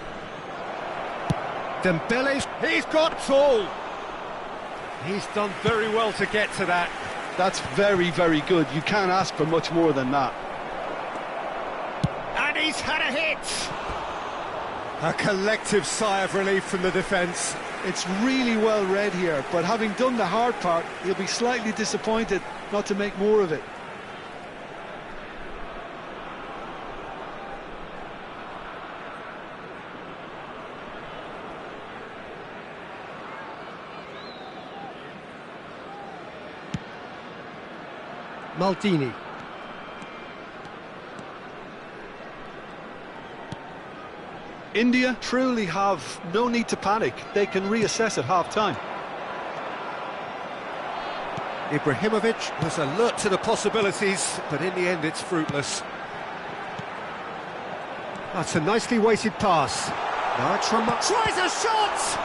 Dembele's... He's got it all! He's done very well to get to that. That's very, very good. You can't ask for much more than that. And he's had a hit! A collective sigh of relief from the defence. It's really well read here, but having done the hard part, he'll be slightly disappointed not to make more of it. Maldini. India truly have no need to panic. They can reassess at half-time. Ibrahimovic was alert to the possibilities, but in the end it's fruitless. That's a nicely weighted pass. Now it's Romario. Tries a shot!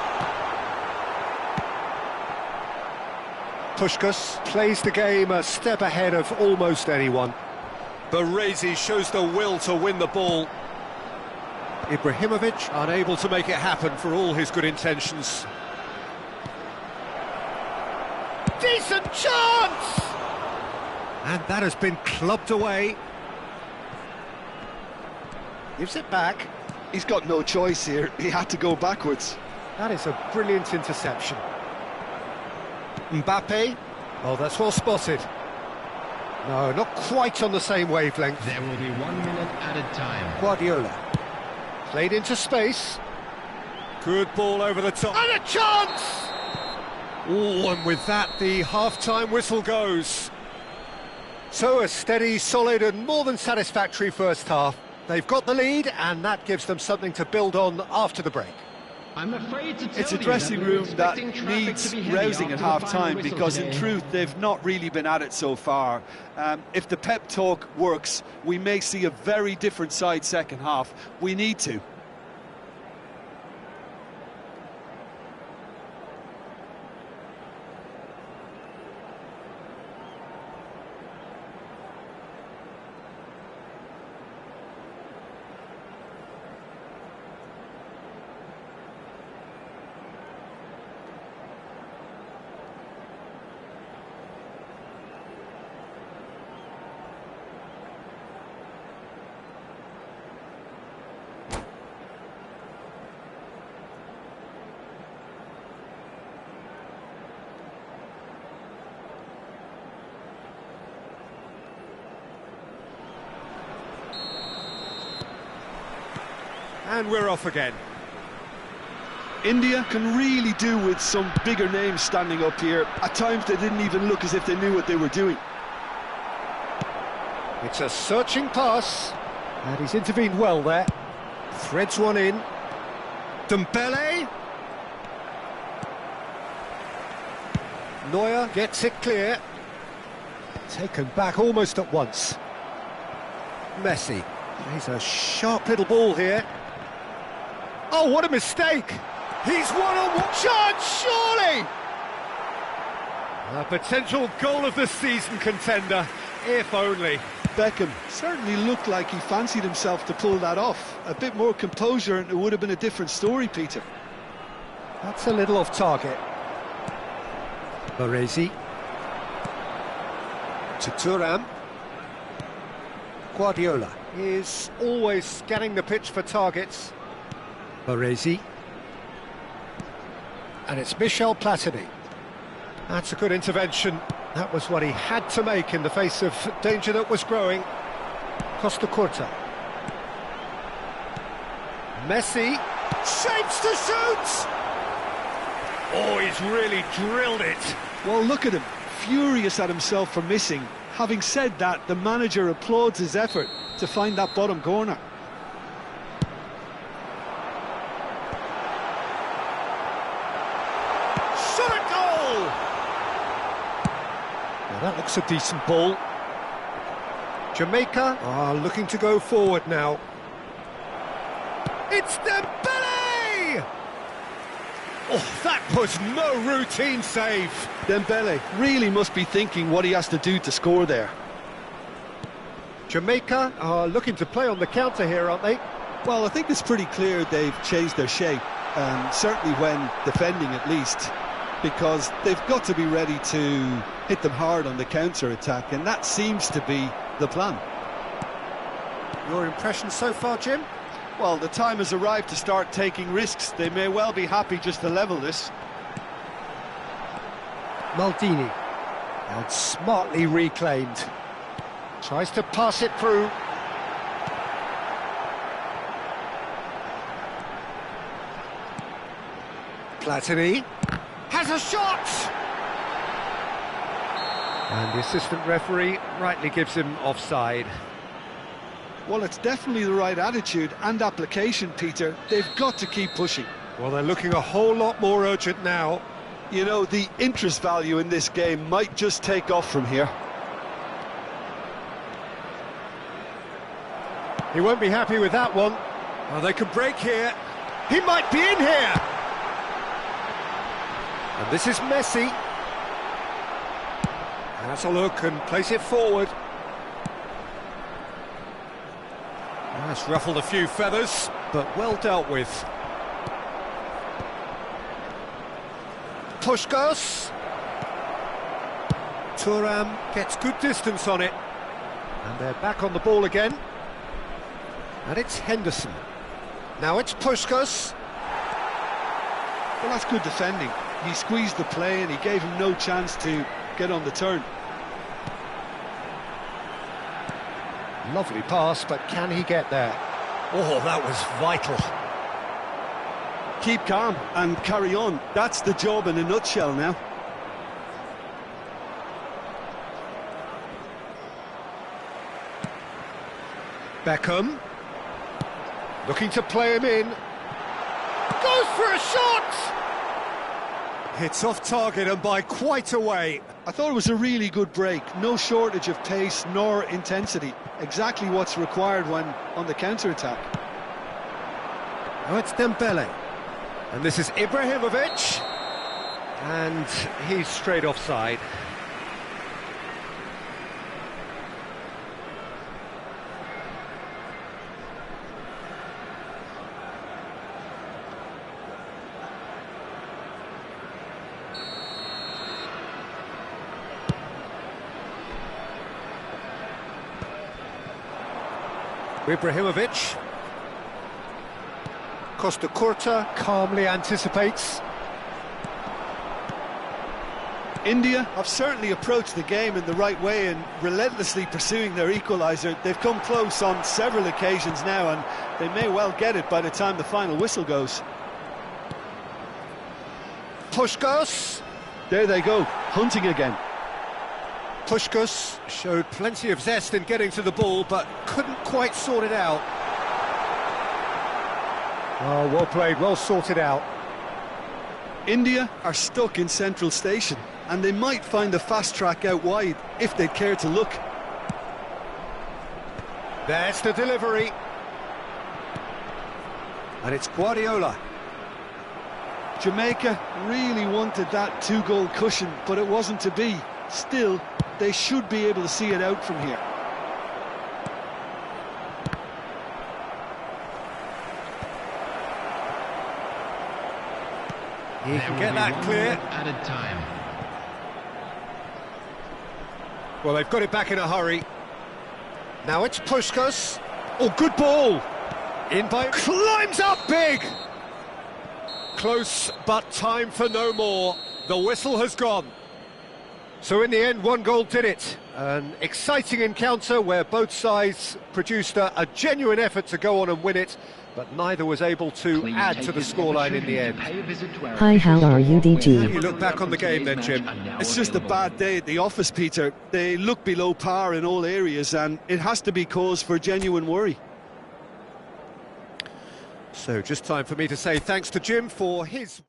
Puskás plays the game a step ahead of almost anyone. Baresi shows the will to win the ball. Ibrahimovic Unable to make it happen for all his good intentions. decent chance! And that has been clubbed away. Gives it back. He's got no choice here. He had to go backwards. That is a brilliant interception. Mbappe. Oh, that's well spotted. No, not quite on the same wavelength. There will be 1 minute added time. Guardiola. Played into space. Good ball over the top. And a chance! Oh, and with that, the half-time whistle goes. So a steady, solid and more than satisfactory first half. They've got the lead and that gives them something to build on after the break. I'm afraid to tell It's a you dressing that we're room that expecting traffic needs to be heavy rousing at after the final half-time whistle because in today. truth they've not really been at it so far. If the pep talk works, we may see a very different side second half. We need to. And we're off again. India can really do with some bigger names standing up here. At times they didn't even look as if they knew what they were doing. It's a searching pass. And he's intervened well there. Threads one in. Dembele. Neuer gets it clear. Taken back almost at once. Messi. He's a sharp little ball here. Oh, what a mistake! He's one-on-one chance, surely! A potential goal of the season contender, if only. Beckham certainly looked like he fancied himself to pull that off. A bit more composure and it would have been a different story, Peter. That's a little off target. Baresi. To Thuram. Guardiola is always scanning the pitch for targets. Baresi. And it's Michel Platini. That's a good intervention. That was what he had to make in the face of danger that was growing. Costa Curta. Messi. Shapes to shoot! Oh, he's really drilled it. Well, look at him, furious at himself for missing. Having said that, the manager applauds his effort to find that bottom corner. shot at goal! Well, that looks a decent ball. Jamaica are looking to go forward now. It's Dembele! Oh, that was no routine save. Dembele really must be thinking what he has to do to score there. Jamaica are looking to play on the counter here, aren't they? Well, I think it's pretty clear they've changed their shape, certainly when defending at least, because they've got to be ready to hit them hard on the counter-attack, and that seems to be the plan. Your impression so far, Jim? Well, the time has arrived to start taking risks. They may well be happy just to level this. Maldini, and smartly reclaimed. Tries to pass it through. Platini has a shot! And the assistant referee rightly gives him offside. Well, it's definitely the right attitude and application, Peter. They've got to keep pushing. Well, they're looking a whole lot more urgent now. You know, the interest value in this game might just take off from here. He won't be happy with that one. Well, they could break here. He might be in here! And this is Messi. Has a look and place it forward. That's ruffled a few feathers, but well dealt with. Puskos. Thuram gets good distance on it. And they're back on the ball again. And it's Henderson. Now it's Puskos. Well, that's good defending. He squeezed the play and he gave him no chance to get on the turn. Lovely pass, but can he get there? Oh, that was vital. Keep calm and carry on. That's the job in a nutshell now. Beckham. Looking to play him in. Goes for a shot! It's off target and by quite a way. I thought it was a really good break. No shortage of pace nor intensity. Exactly what's required when on the counter-attack. Now it's Dembele. And this is Ibrahimovic. And he's straight offside. Ibrahimovic. Costa Curta calmly anticipates. India have certainly approached the game in the right way and relentlessly pursuing their equaliser. They've come close on several occasions now, and they may well get it by the time the final whistle goes. Puskos. There they go, hunting again. Puskos showed plenty of zest in getting to the ball, but couldn't quite sort it out. Oh, well played, well sorted out. India are stuck in Central Station, and they might find a fast track out wide if they'd care to look. There's the delivery. And it's Guardiola. Jamaica really wanted that two-goal cushion, but it wasn't to be. Still, they should be able to see it out from here. He can get that clear. Added time. Well, they've got it back in a hurry. Now it's Puskos. Oh, good ball. In by... Climbs up big! Close, but time for no more. The whistle has gone. So in the end, one goal did it. An exciting encounter where both sides produced a genuine effort to go on and win it, but neither was able to add to the scoreline in the end. Hi, how are you, How do you DG? look back on the game then, Jim? It's just a bad day at the office, Peter. They look below par in all areas, and it has to be cause for genuine worry. So just time for me to say thanks to Jim for his...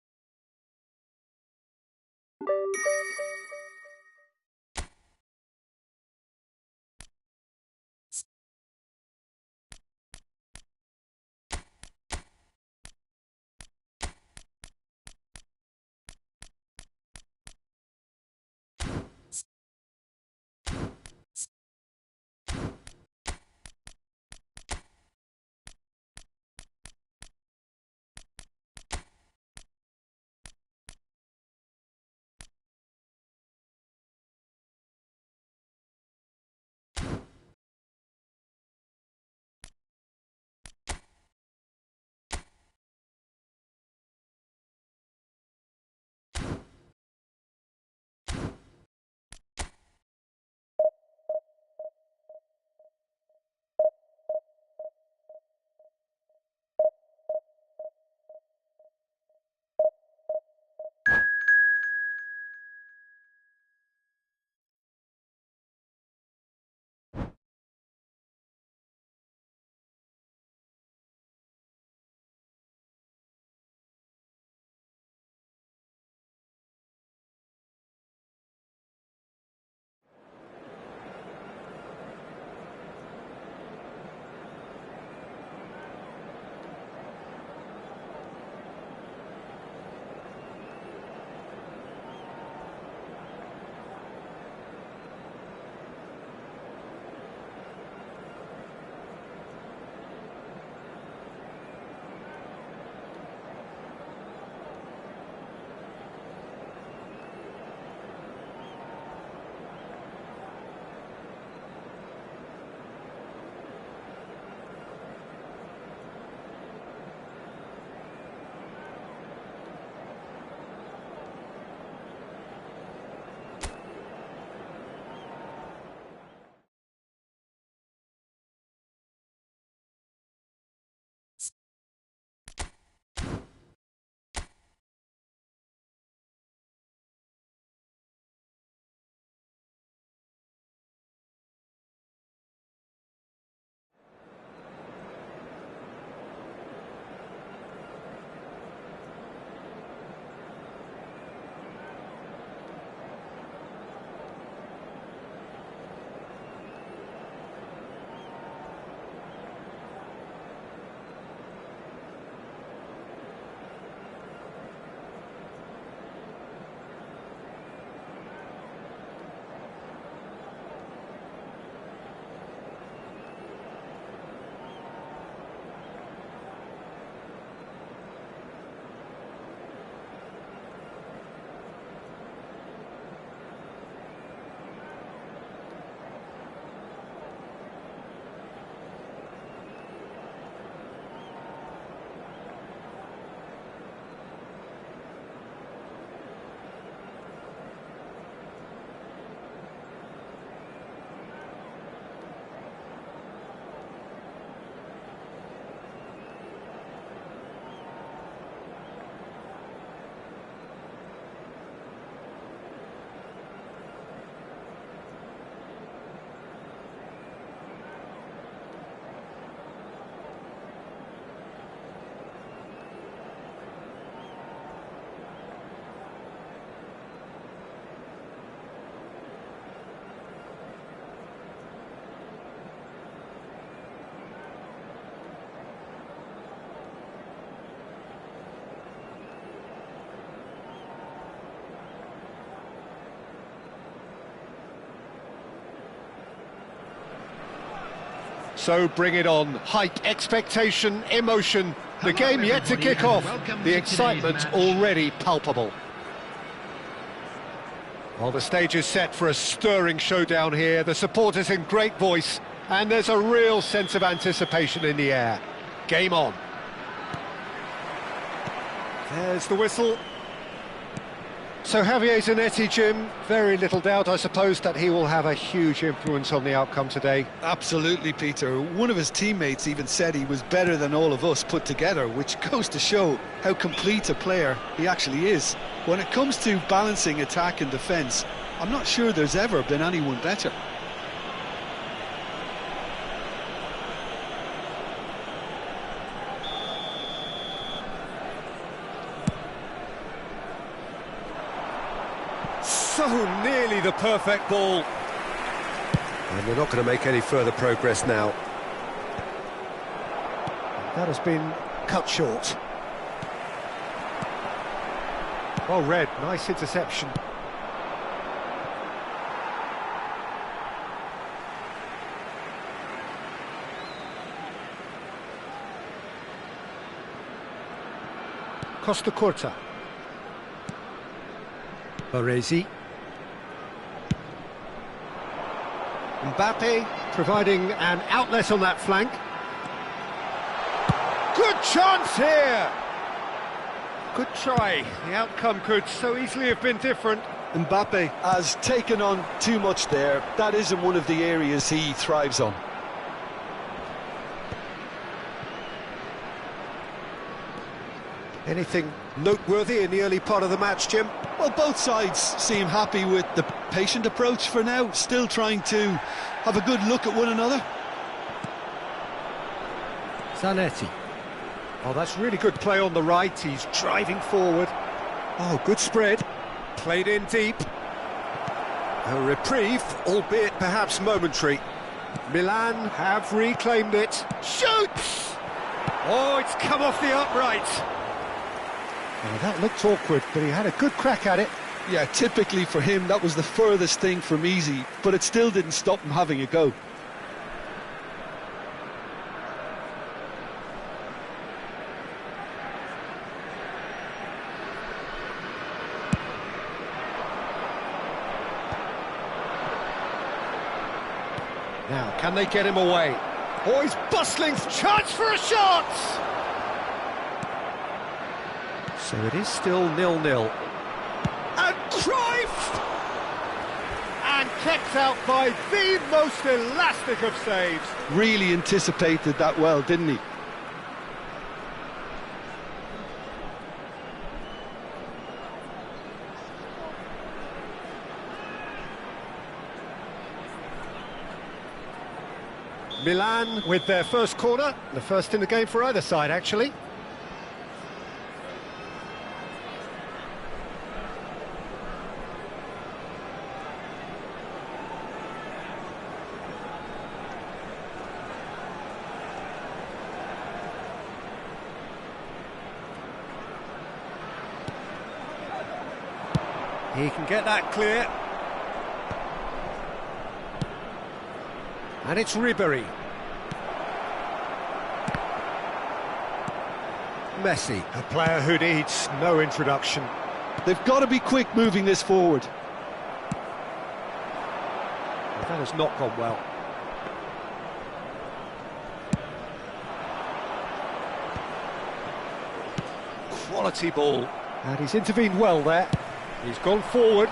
So bring it on. Hype, expectation, emotion. The game yet to kick off. The excitement already palpable. Well, the stage is set for a stirring showdown here. The supporters in great voice, and there's a real sense of anticipation in the air. Game on. There's the whistle. So Javier Zanetti, Jim, very little doubt, I suppose, that he will have a huge influence on the outcome today. Absolutely, Peter. One of his teammates even said he was better than all of us put together, which goes to show how complete a player he actually is. When it comes to balancing attack and defence, I'm not sure there's ever been anyone better. So nearly the perfect ball. And they're not going to make any further progress now. That has been cut short. Well read, nice interception. Costa Curta. Baresi. Mbappe providing an outlet on that flank. Good chance here! Good try. The outcome could so easily have been different. Mbappe has taken on too much there. That isn't one of the areas he thrives on. Anything noteworthy in the early part of the match, Jim? Well, both sides seem happy with the patient approach for now, still trying to have a good look at one another. Zanetti. Oh, that's really good play on the right. He's driving forward. Oh, good spread. Played in deep. A reprieve, albeit perhaps momentary. Milan have reclaimed it. Shoots! Oh, it's come off the upright. Oh, that looked awkward, but he had a good crack at it. Yeah, typically for him, that was the furthest thing from easy, but it still didn't stop him having a go. Now, can they get him away? Oh, he's bustling, chance for a shot! So it is still 0-0. And Cruyff! And kept out by the most elastic of saves. Really anticipated that well, didn't he? Milan with their first corner, the first in the game for either side, actually. He can get that clear. And it's Ribery. Messi, a player who needs no introduction. They've got to be quick moving this forward. That has not gone well. Quality ball. And he's intervened well there. He's gone forward.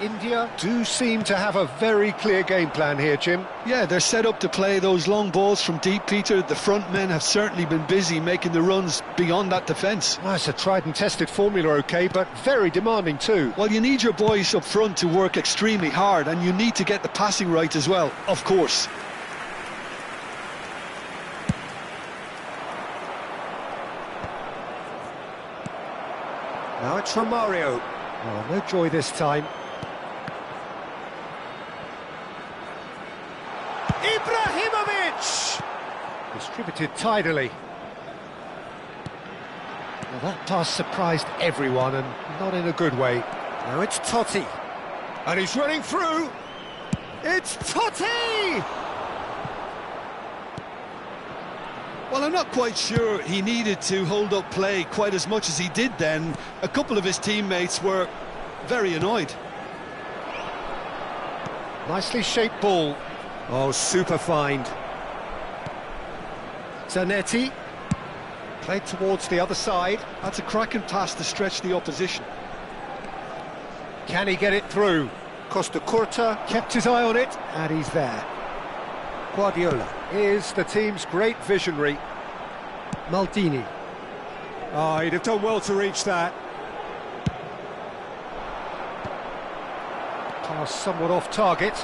India do seem to have a very clear game plan here, Jim. Yeah, they're set up to play those long balls from deep, Peter. The front men have certainly been busy making the runs beyond that defence. Well, it's a tried and tested formula, OK, but very demanding too. Well, you need your boys up front to work extremely hard, and you need to get the passing right as well, of course. Now it's Romario. Oh, no joy this time. Ibrahimovic! Distributed tidily. Well, that pass surprised everyone, and not in a good way. Now it's Totti. And he's running through. It's Totti! Well, I'm not quite sure he needed to hold up play quite as much as he did then. A couple of his teammates were very annoyed. Nicely shaped ball. Oh, super find. Zanetti. Played towards the other side. That's a cracking pass to stretch the opposition. Can he get it through? Costa Curta kept his eye on it, and he's there. Guardiola is the team's great visionary. Maldini. Oh, he'd have done well to reach that. Pass somewhat off target.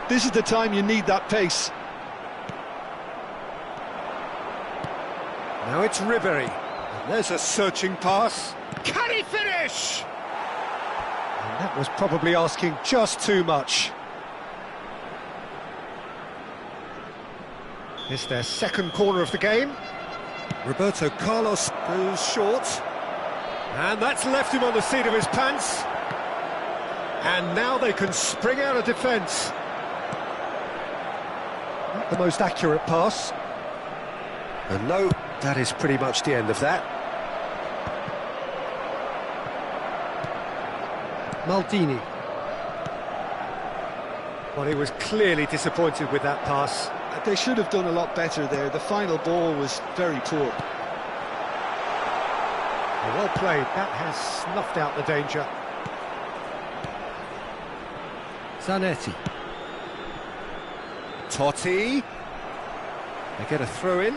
This is the time you need that pace. Now it's Ribery. And there's a searching pass. Can he finish? And that was probably asking just too much. It's their second corner of the game. Roberto Carlos goes short. And that's left him on the seat of his pants. And now they can spring out of defence. Not the most accurate pass. And no, that is pretty much the end of that. Maldini. Well, he was clearly disappointed with that pass. They should have done a lot better there. The final ball was very poor. Well played. That has snuffed out the danger. Zanetti. Totti. They get a throw in.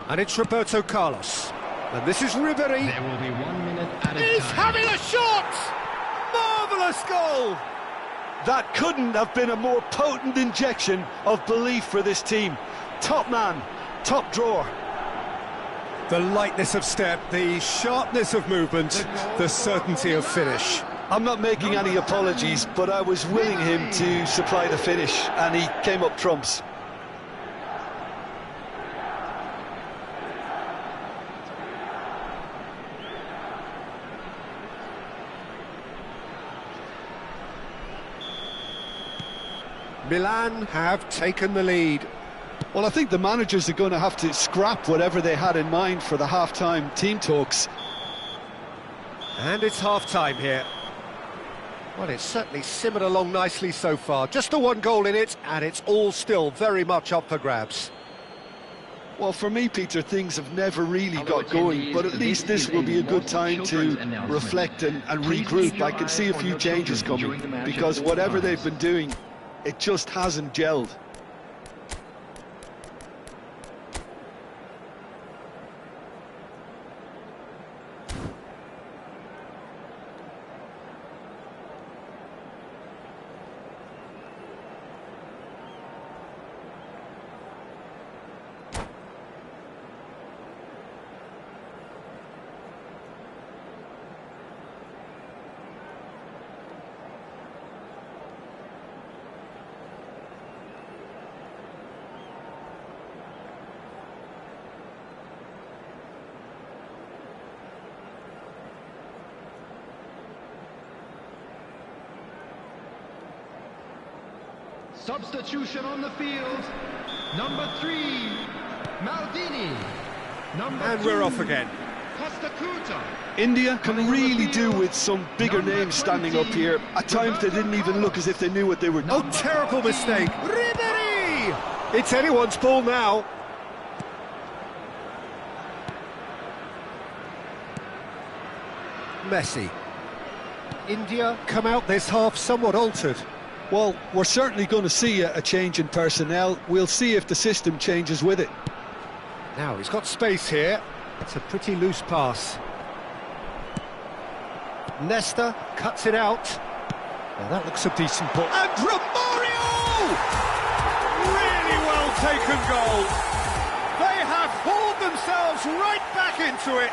And it's Roberto Carlos. And this is Ribery. There will be 1 minute at a He's time. having a shot! Marvellous goal! That couldn't have been a more potent injection of belief for this team. Top man, top drawer. The lightness of step, the sharpness of movement, the certainty of finish. I'm not making any apologies, but I was willing him to supply the finish, and he came up trumps. Milan have taken the lead. Well, I think the managers are going to have to scrap whatever they had in mind for the half-time team talks. And it's half-time here. Well, it's certainly simmered along nicely so far. Just the one goal in it, and it's all still very much up for grabs. Well, for me, Peter, things have never really got going, but at least this will be a good time to reflect and regroup. I can see a few changes coming, because whatever they've been doing, it just hasn't gelled. Substitution on the field. Number 3, Maldini. And we're off again. Costa Curta. India can really do with some bigger names standing up here. At times they didn't even look as if they knew what they were doing. Oh, terrible mistake. Ribery! It's anyone's ball now. Messi. India come out this half somewhat altered. Well, we're certainly going to see a change in personnel. We'll see if the system changes with it. Now he's got space here. It's a pretty loose pass. Nesta cuts it out. Now that looks a decent ball. And Romario! Really well taken goal. They have hauled themselves right back into it.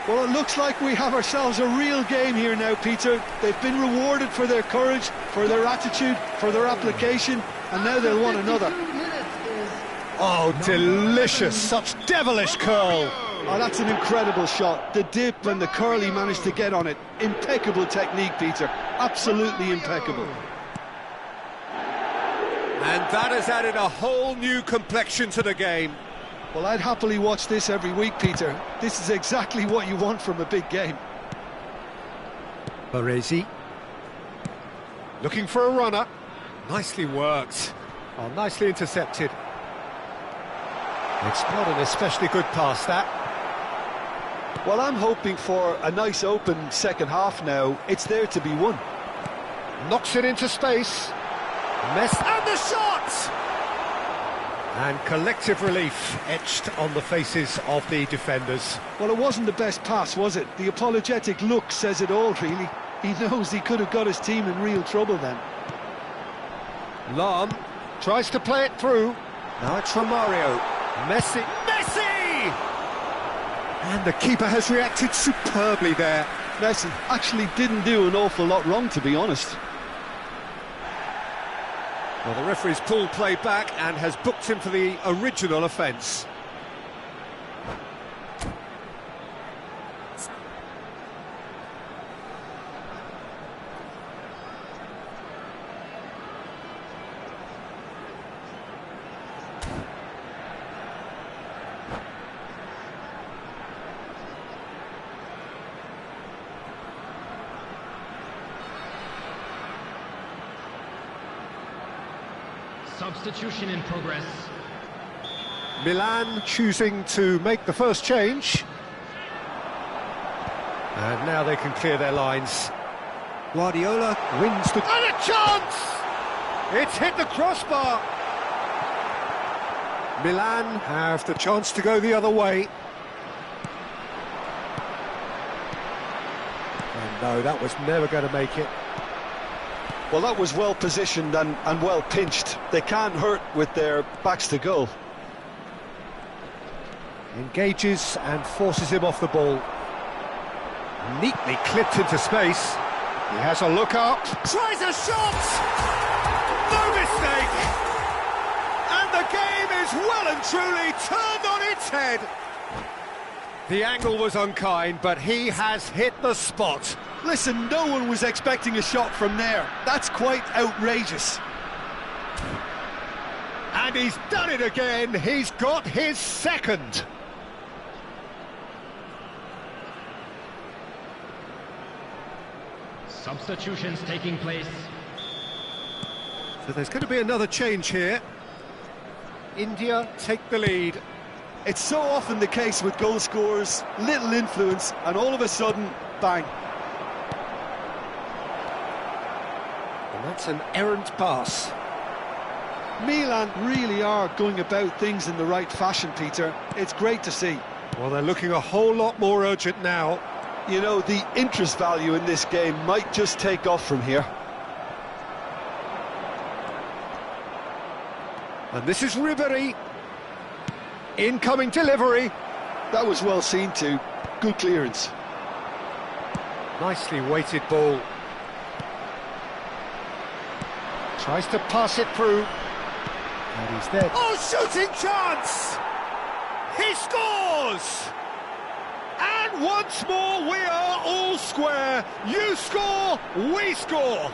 Well, it looks like we have ourselves a real game here now, Peter. They've been rewarded for their courage, for their attitude, for their application, and now they'll want another. Oh, delicious, such devilish curl. Oh, that's an incredible shot. The dip and the curl he managed to get on it. Impeccable technique, Peter. Absolutely impeccable. And that has added a whole new complexion to the game. Well, I'd happily watch this every week, Peter. This is exactly what you want from a big game. Baresi. Looking for a runner. Nicely worked. Oh, nicely intercepted. It's not an especially good pass, that. Well, I'm hoping for a nice open second half now. It's there to be won. Knocks it into space. And the shot! And collective relief etched on the faces of the defenders. Well, it wasn't the best pass, was it? The apologetic look says it all, really. He knows he could have got his team in real trouble then. Lam tries to play it through. Now it's Romario. Messi! And the keeper has reacted superbly there. Messi actually didn't do an awful lot wrong, to be honest. Well, the referee's pulled play back and has booked him for the original offence. Substitution in progress. Milan choosing to make the first change. And now they can clear their lines. Guardiola wins the... And a chance! It's hit the crossbar. Milan have the chance to go the other way. And no, that was never going to make it. Well, that was well positioned and well pinched. They can't hurt with their backs to goal. Engages and forces him off the ball. Neatly clipped into space. He has a look up. Tries a shot! No mistake! And the game is well and truly turned on its head. The angle was unkind, but he has hit the spot. Listen, no one was expecting a shot from there. That's quite outrageous. And he's done it again. He's got his second. Substitutions taking place. So there's going to be another change here. India take the lead. It's so often the case with goal scorers, little influence, and all of a sudden, bang. And that's an errant pass. Milan really are going about things in the right fashion, Peter. It's great to see. Well, they're looking a whole lot more urgent now. You know, the interest value in this game might just take off from here. And this is Ribery. Incoming delivery. That was well seen too. Good clearance. Nicely weighted ball. Tries to pass it through. And he's there. Oh, shooting chance! He scores! And once more we are all square. You score, we score.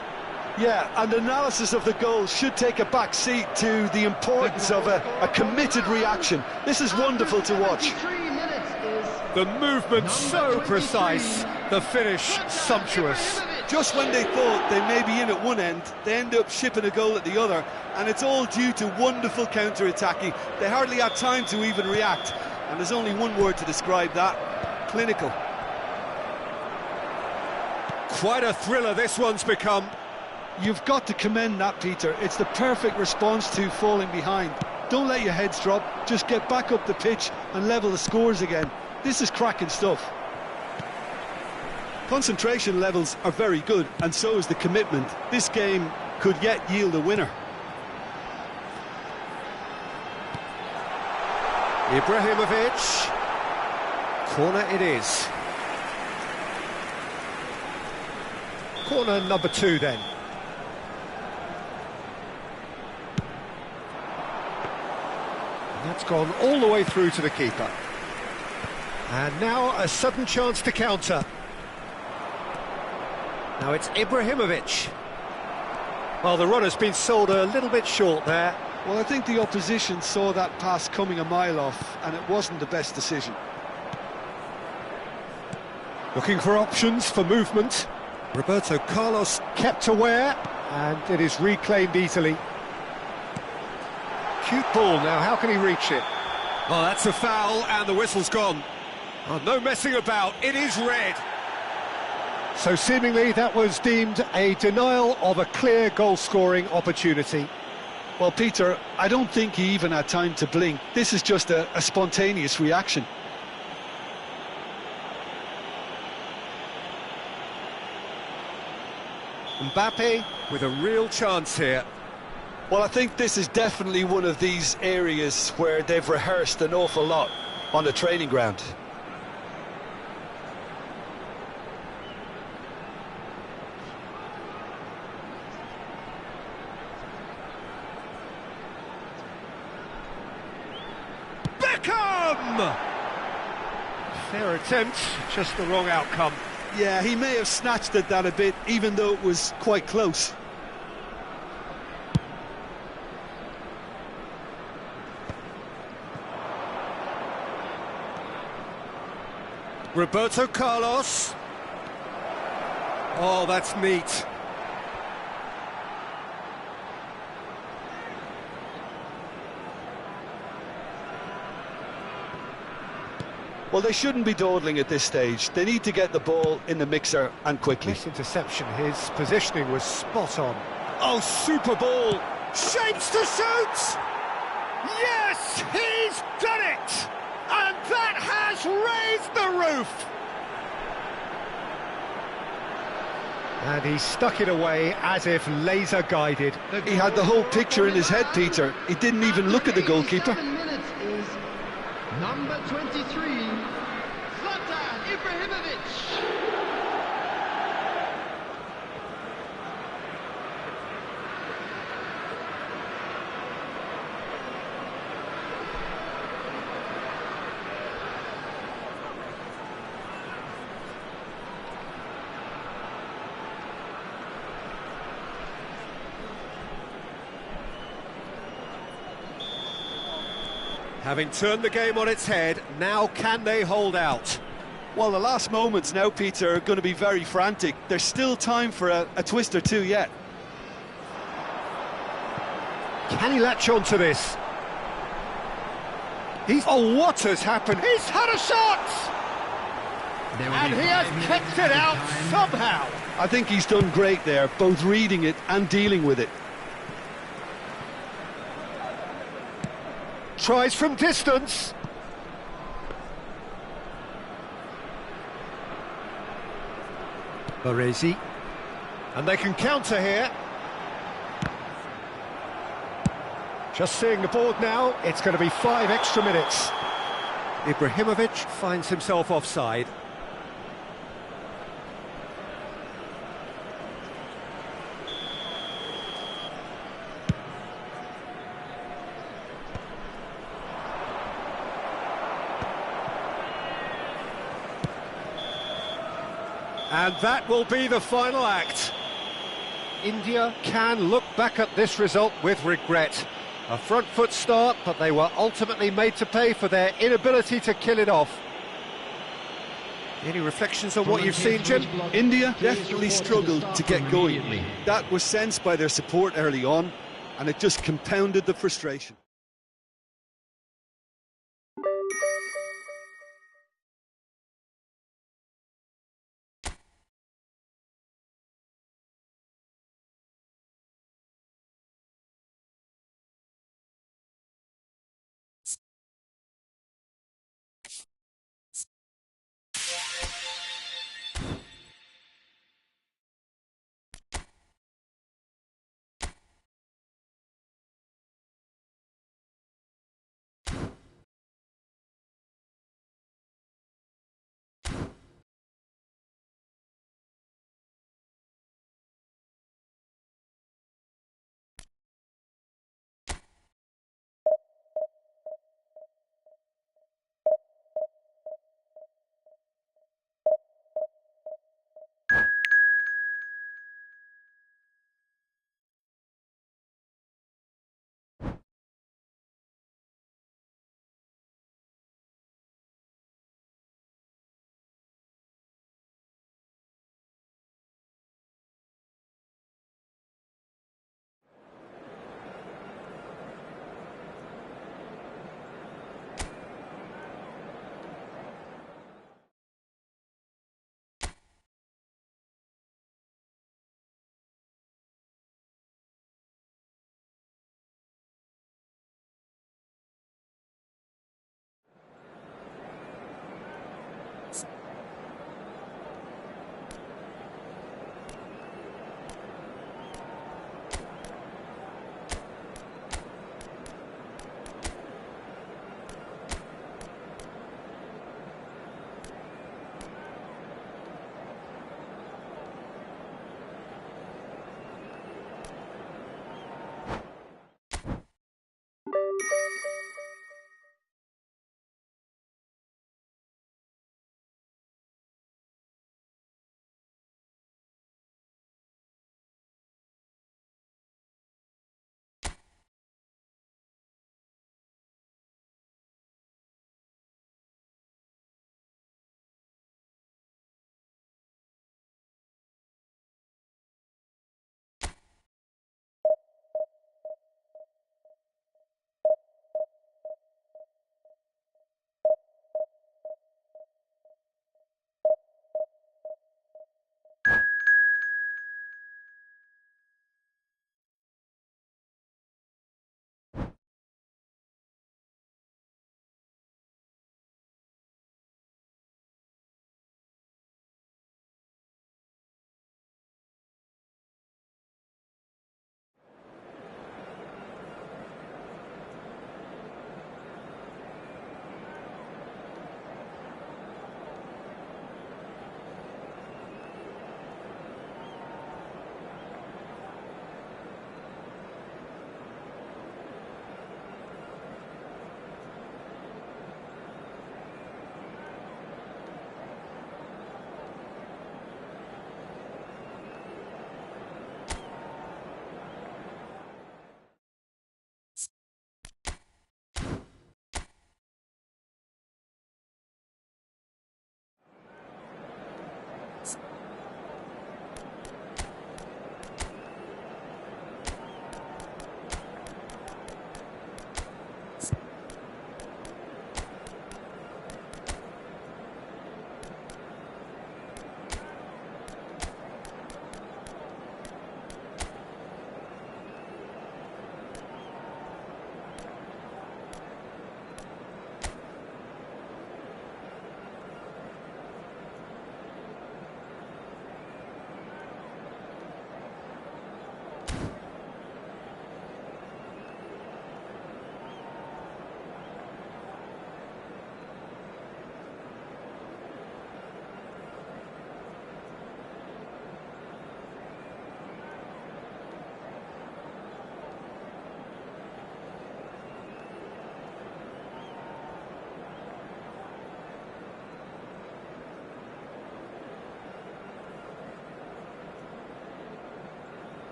Yeah, and analysis of the goal should take a back seat to the importance of a committed reaction. This is wonderful to watch. The movement so precise, the finish sumptuous. Just when they thought they may be in at one end, they end up shipping a goal at the other, and it's all due to wonderful counter-attacking. They hardly had time to even react, and there's only one word to describe that: clinical. Quite a thriller this one's become. You've got to commend that, Peter. It's the perfect response to falling behind. Don't let your heads drop, just get back up the pitch and level the scores again. This is cracking stuff. Concentration levels are very good, and so is the commitment. This game could yet yield a winner. Ibrahimovic. Corner it is. Corner number 2 then. That's gone all the way through to the keeper. And now a sudden chance to counter. Now it's Ibrahimovic. Well, the run has been sold a little bit short there. Well, I think the opposition saw that pass coming a mile off, and it wasn't the best decision. Looking for options for movement. Roberto Carlos kept aware, and it is reclaimed easily. Cute ball now, how can he reach it? Oh, that's a foul, and the whistle's gone. Oh, no messing about, it is red. So seemingly that was deemed a denial of a clear goal-scoring opportunity. Well, Peter, I don't think he even had time to blink. This is just a spontaneous reaction. Mbappe with a real chance here. Well, I think this is definitely one of these areas where they've rehearsed an awful lot on the training ground. Beckham! Fair attempt, just the wrong outcome. Yeah, he may have snatched at that a bit, even though it was quite close. Roberto Carlos. Oh, that's neat. Well, they shouldn't be dawdling at this stage. They need to get the ball in the mixer and quickly. This interception, his positioning was spot on. Oh, super ball. Shapes to shoot! Yes, he's done it! And that has raised the roof! And he stuck it away as if laser-guided. He had the whole picture in his head, Peter. He didn't even look at the goalkeeper. 7 minutes is number 23, Zlatan Ibrahimovic. Having turned the game on its head, now can they hold out? Well, the last moments now, Peter, are going to be very frantic. There's still time for a twist or two yet. Can he latch on to this? Oh, what has happened? He's had a shot! And he has kicked it out somehow. I think he's done great there, both reading it and dealing with it. Tries from distance. Baresi. And they can counter here. Just seeing the board now, it's going to be 5 extra minutes. Ibrahimovic finds himself offside. And that will be the final act. India can look back at this result with regret. A front foot start, but they were ultimately made to pay for their inability to kill it off. Any reflections on what you've seen, Jim? India definitely struggled to get going. That was sensed by their support early on, and it just compounded the frustration.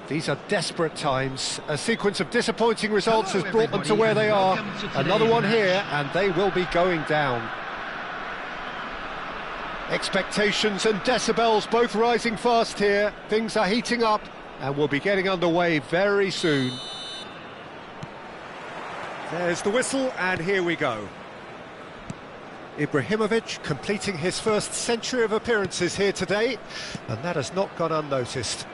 These are desperate times. A sequence of disappointing results has brought them to where they are. Another one here, and they will be going down. Expectations and decibels both rising fast here. Things are heating up, and we'll be getting underway very soon. There's the whistle, and here we go. Ibrahimovic completing his first century of appearances here today, and that has not gone unnoticed.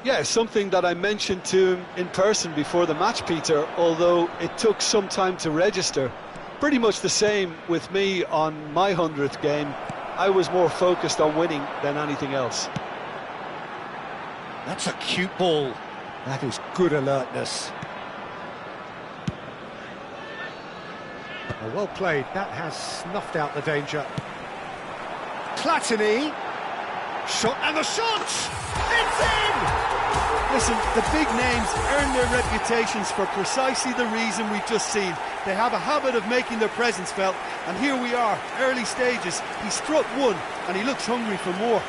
Yeah, something that I mentioned to him in person before the match, Peter, although it took some time to register. Pretty much the same with me on my 100th game. I was more focused on winning than anything else. That's a cute ball. That is good alertness. Well played. That has snuffed out the danger. Platini. Shot, and the shot! It's in! Listen, the big names earn their reputations for precisely the reason we've just seen. They have a habit of making their presence felt, and here we are, early stages. He struck one, and he looks hungry for more.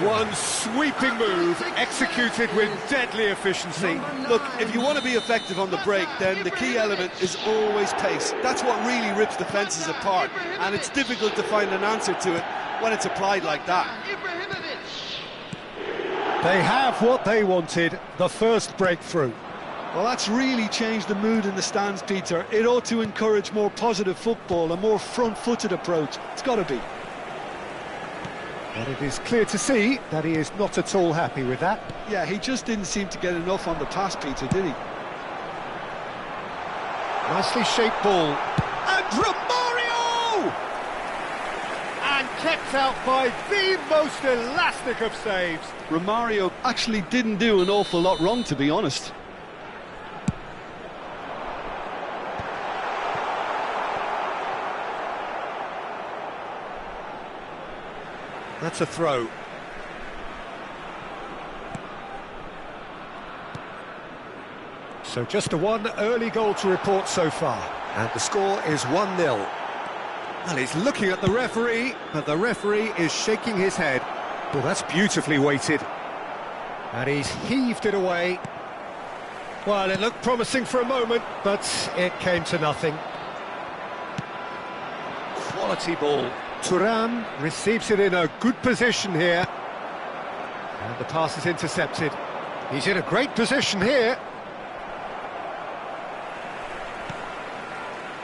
One sweeping move, executed with deadly efficiency. Look, if you want to be effective on the break, then the key element is always pace. That's what really rips defences apart, and it's difficult to find an answer to it when it's applied like that. They have what they wanted, the first breakthrough. Well, that's really changed the mood in the stands, Peter. It ought to encourage more positive football, a more front-footed approach. It's got to be. But it is clear to see that he is not at all happy with that. Yeah, he just didn't seem to get enough on the pass, Peter, did he? Nicely shaped ball. And Romario! And kept out by the most elastic of saves. Romario actually didn't do an awful lot wrong, to be honest. That's a throw. So just a one early goal to report so far. And the score is 1-0. Well, he's looking at the referee, but the referee is shaking his head. Well, that's beautifully weighted. And he's heaved it away. Well, it looked promising for a moment, but it came to nothing. Quality ball. Thuram receives it in a good position here. And the pass is intercepted. He's in a great position here.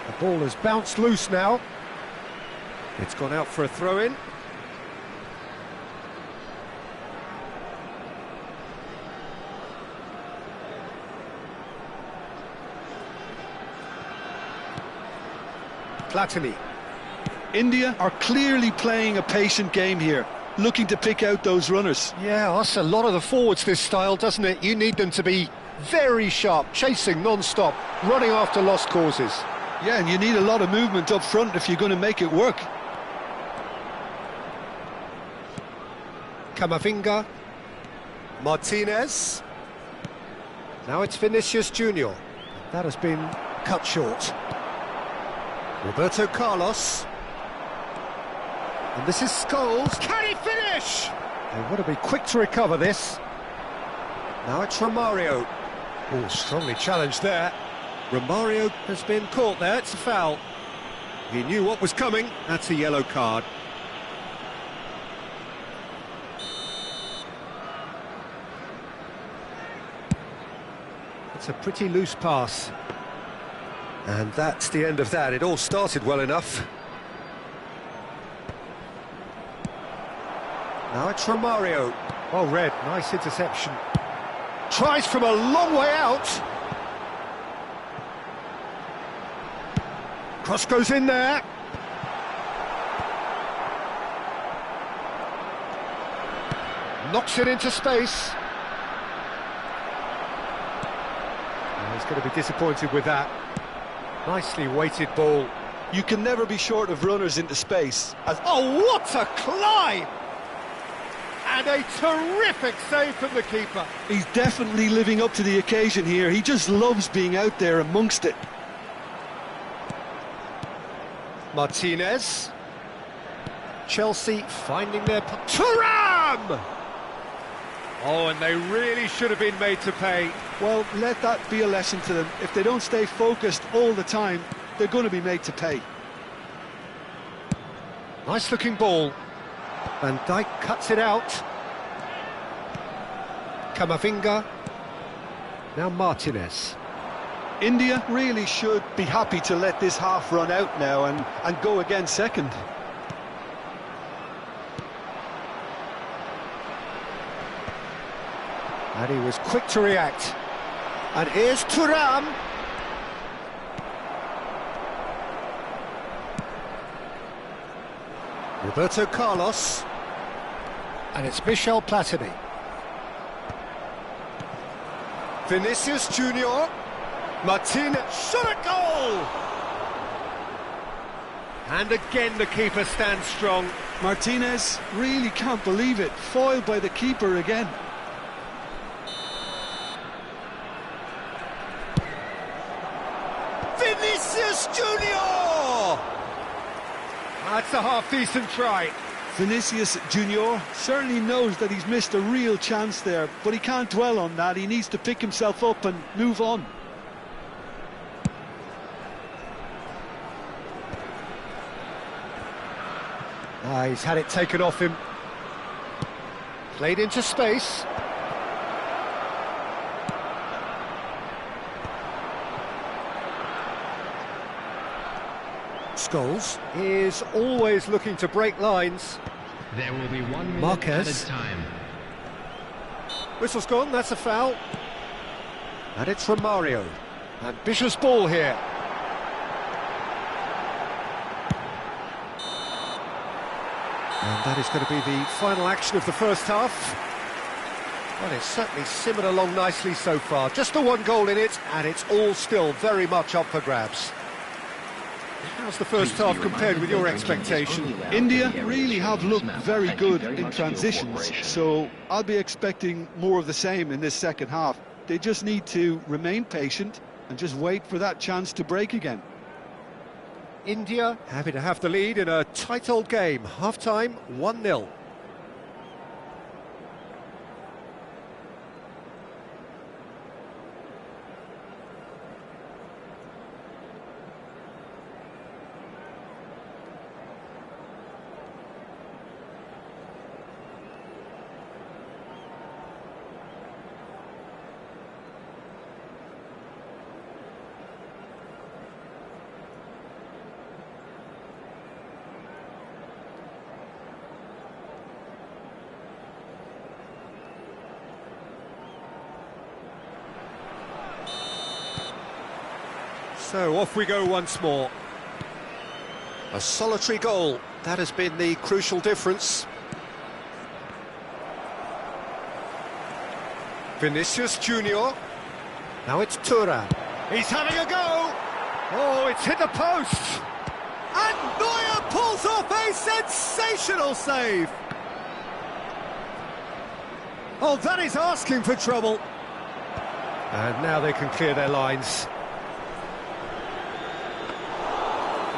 The ball has bounced loose now. It's gone out for a throw-in. Platini. India are clearly playing a patient game here, looking to pick out those runners. Yeah, that's a lot of the forwards, this style, doesn't it? You need them to be very sharp, chasing non-stop, running after lost causes. Yeah, and you need a lot of movement up front if you're going to make it work. Camavinga. Martinez. Now it's Vinicius Junior. That has been cut short. Roberto Carlos. And this is Scholes. Can he finish? They want to be quick to recover this. Now it's Romario. Oh, strongly challenged there. Romario has been caught there. It's a foul. He knew what was coming. That's a yellow card. It's a pretty loose pass. And that's the end of that. It all started well enough. Now it's Romario. Well read, nice interception. Tries from a long way out. Cross goes in there. Knocks it into space. Oh, he's going to be disappointed with that. Nicely weighted ball. You can never be short of runners into space. Oh, what a climb! And a terrific save from the keeper. He's definitely living up to the occasion here. He just loves being out there amongst it. Martinez. Chelsea finding their... Thuram! Oh, and they really should have been made to pay. Well, let that be a lesson to them. If they don't stay focused all the time, they're going to be made to pay. Nice looking ball. Van Dijk cuts it out. Camavinga. Now Martinez. India really should be happy to let this half run out now and go again second. And he was quick to react. And here's Thuram. Roberto Carlos. And it's Michel Platini. Vinicius Junior. Martinez. Shot at goal! And again the keeper stands strong. Martinez really can't believe it. Foiled by the keeper again. Vinicius Junior! That's a half-decent try. Vinicius Junior certainly knows that he's missed a real chance there, but he can't dwell on that. He needs to pick himself up and move on. He's had it taken off him. Played into space. Scholes is always looking to break lines. There will be 1 minute Marquez. added time. Whistle's gone, that's a foul. And it's Romario. Ambitious ball here. And that is going to be the final action of the first half. Well, it's certainly simmered along nicely so far. Just the one goal in it, and it's all still very much up for grabs. How's the first half compared with your expectation? India really have looked very good in transitions, so I'll be expecting more of the same in this second half. They just need to remain patient and just wait for that chance to break again. India happy to have the lead in a tight old game. Half-time, 1-0. So off we go once more. A solitary goal, that has been the crucial difference. Vinicius Junior. Now it's Thuram. He's having a go. Oh, it's hit the post. And Neuer pulls off a sensational save. Oh, that is asking for trouble. And now they can clear their lines.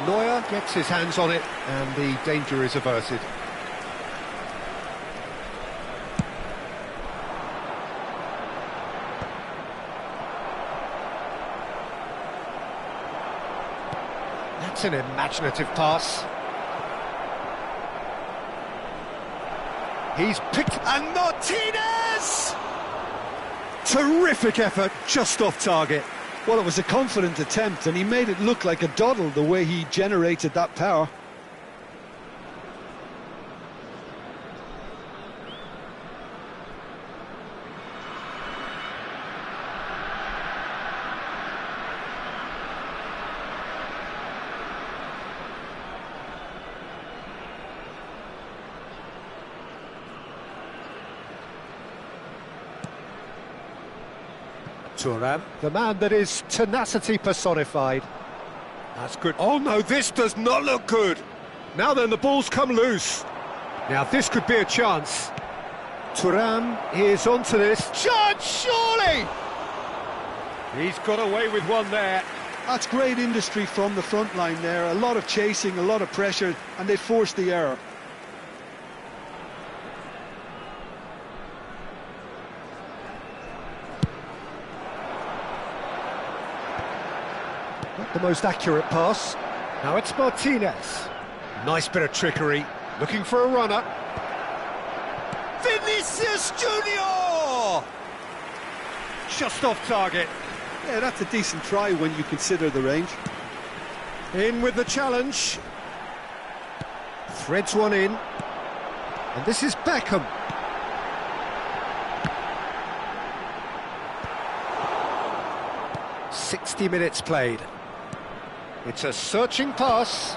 Neuer gets his hands on it, and the danger is averted. That's an imaginative pass. He's picked, and Martinez! Terrific effort, just off target. Well, it was a confident attempt, and he made it look like a doddle the way he generated that power. Thuram, the man that is tenacity personified. That's good. Oh no, this does not look good. Now then, the ball's come loose. Now this could be a chance. Thuram is onto this. Chance, surely! He's got away with one there. That's great industry from the front line there. A lot of chasing, a lot of pressure, and they forced the error. most accurate pass. Now it's Martinez. Nice bit of trickery, looking for a runner. Vinicius Junior! Just off target. Yeah, that's a decent try when you consider the range. In with the challenge. Threads one in. And this is Beckham. "60 minutes played. It's a searching pass.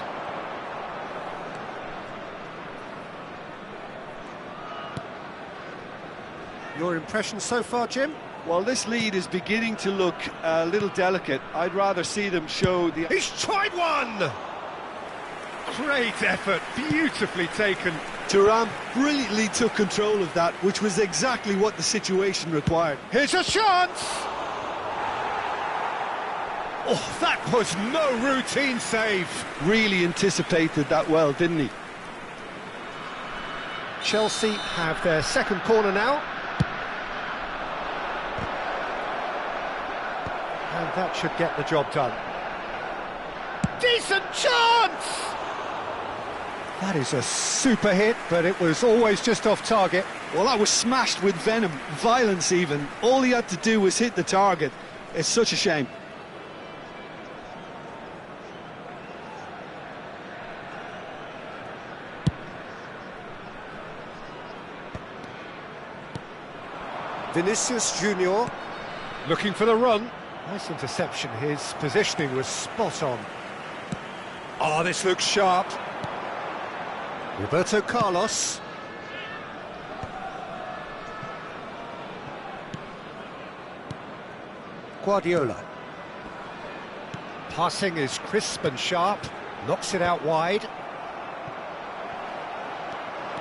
Your impression so far, Jim? Well, this lead is beginning to look a little delicate. I'd rather see them show the... He's tried one! Great effort, beautifully taken. Thuram brilliantly took control of that, which was exactly what the situation required. Here's a chance! Oh, that was no routine save. Really anticipated that well, didn't he? Chelsea have their second corner now. And that should get the job done. Decent chance! That is a super hit, but it was always just off target. Well, that was smashed with venom, violence even. All he had to do was hit the target. It's such a shame. Vinicius Junior looking for the run. Nice interception, his positioning was spot on. Oh, this looks sharp. Roberto Carlos. Guardiola. Passing is crisp and sharp, knocks it out wide.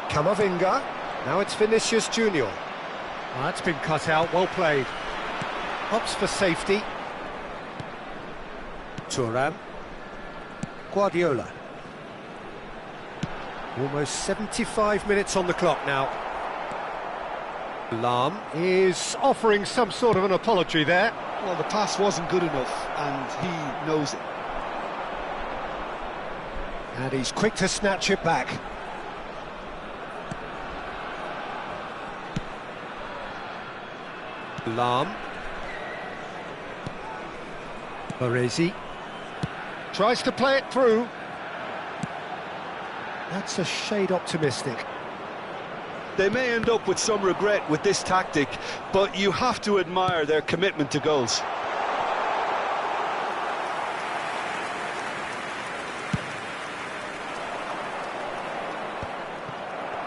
Camavinga. Now it's Vinicius Junior. Oh, that's been cut out, well played. Opts for safety. Thuram. Guardiola. Almost 75 minutes on the clock now. Lahm is offering some sort of an apology there. Well, the pass wasn't good enough, and he knows it. And he's quick to snatch it back. Lahm. Baresi. Tries to play it through. That's a shade optimistic. They may end up with some regret with this tactic, but you have to admire their commitment to goals.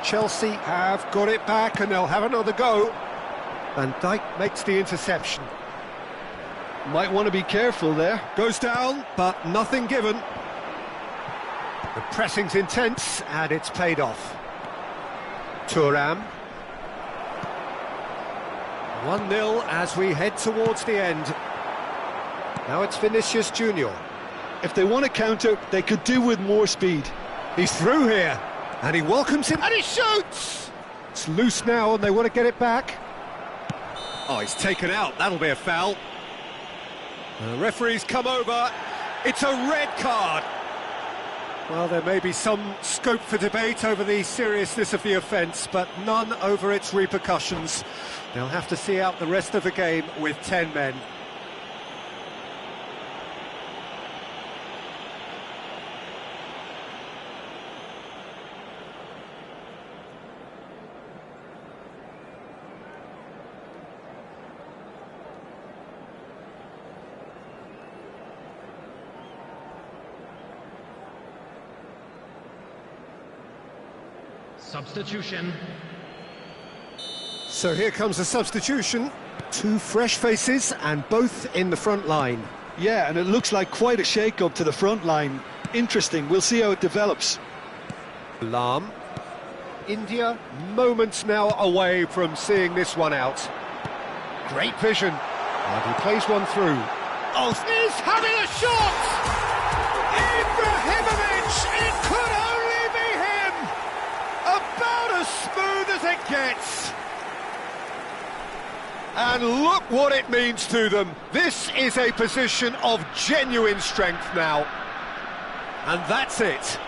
Chelsea have got it back and they'll have another go. Van Dijk makes the interception. Might want to be careful there. Goes down, but nothing given. The pressing's intense, and it's paid off. Thuram. 1-0 as we head towards the end. Now it's Vinicius Junior. If they want to counter, they could do with more speed. He's through here, and he welcomes him, and he shoots! It's loose now, and they want to get it back. Oh, he's taken out. That'll be a foul. The referee's come over. It's a red card. Well, there may be some scope for debate over the seriousness of the offence, but none over its repercussions. They'll have to see out the rest of the game with 10 men. Substitution. So here comes a substitution. Two fresh faces and both in the front line. Yeah, and it looks like quite a shake-up to the front line. Interesting, we'll see how it develops. Lahm. India, moments now away from seeing this one out. Great vision. And he plays one through. Oh, he's having a shot! Ibrahimovic! It could only be him! About as smooth as it gets. And look what it means to them. This is a position of genuine strength now. And that's it.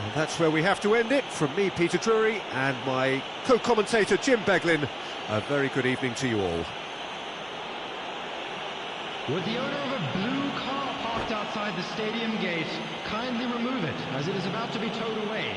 And that's where we have to end it. From me, Peter Drury, and my co-commentator, Jim Beglin, a very good evening to you all. Would the owner of a blue car parked outside the stadium gate kindly remove it, as it is about to be towed away?